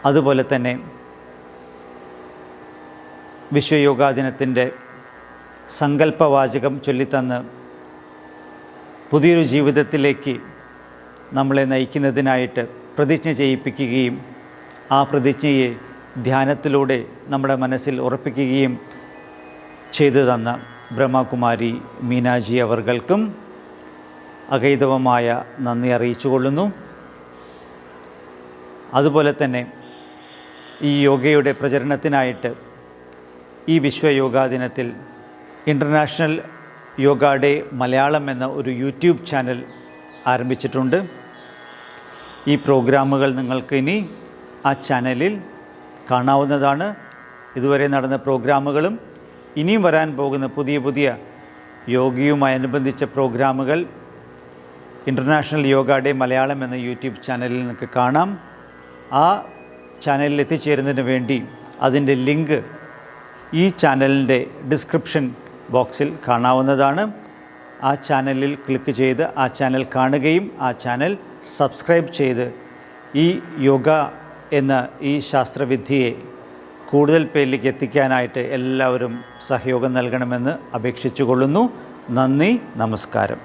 അതുപോലെ തന്നെ വിശ്വയോഗാ ദിനത്തിൻ്റെ സങ്കല്പവാചകം ചൊല്ലിത്തന്ന് പുതിയൊരു ജീവിതത്തിലേക്ക് നമ്മളെ നയിക്കുന്നതിനായിട്ട് പ്രതിജ്ഞ ചെയ്യിപ്പിക്കുകയും ആ പ്രതിജ്ഞയെ ധ്യാനത്തിലൂടെ നമ്മുടെ മനസ്സിൽ ഉറപ്പിക്കുകയും ചെയ്തു തന്ന ബ്രഹ്മകുമാരി മീനാജി അവർകൾക്കും അഗൈതവമായ നന്ദി അറിയിച്ചു കൊള്ളുന്നു. അതുപോലെ തന്നെ ഈ യോഗയുടെ പ്രചരണത്തിനായിട്ട് ഈ വിശ്വയോഗാ ദിനത്തിൽ ഇൻ്റർനാഷണൽ യോഗ ഡേ മലയാളം എന്ന ഒരു യൂട്യൂബ് ചാനൽ ആരംഭിച്ചിട്ടുണ്ട്. ഈ പ്രോഗ്രാമുകൾ നിങ്ങൾക്ക് ഇനി ആ ചാനലിൽ കാണാവുന്നതാണ്. ഇതുവരെ നടന്ന പ്രോഗ്രാമുകളും ഇനിയും വരാൻ പോകുന്ന പുതിയ പുതിയ യോഗയുമായനുബന്ധിച്ച പ്രോഗ്രാമുകൾ ഇൻ്റർനാഷണൽ യോഗ ഡേ മലയാളം എന്ന യൂട്യൂബ് ചാനലിൽ നിങ്ങൾക്ക് കാണാം. ആ ചാനലിൽ എത്തിച്ചേരുന്നതിന് വേണ്ടി അതിൻ്റെ ലിങ്ക് ഈ ചാനലിൻ്റെ ഡിസ്ക്രിപ്ഷൻ ബോക്സിൽ കാണാവുന്നതാണ്. ആ ചാനലിൽ ക്ലിക്ക് ചെയ്ത് ആ ചാനൽ കാണുകയും ആ ചാനൽ സബ്സ്ക്രൈബ് ചെയ്ത് ഈ യോഗ എന്ന ഈ ശാസ്ത്രവിദ്യയെ കൂടുതൽ പേരിലേക്ക് എത്തിക്കാനായിട്ട് എല്ലാവരും സഹയോഗം നൽകണമെന്ന് അപേക്ഷിച്ചു കൊള്ളുന്നു. നന്ദി, നമസ്കാരം.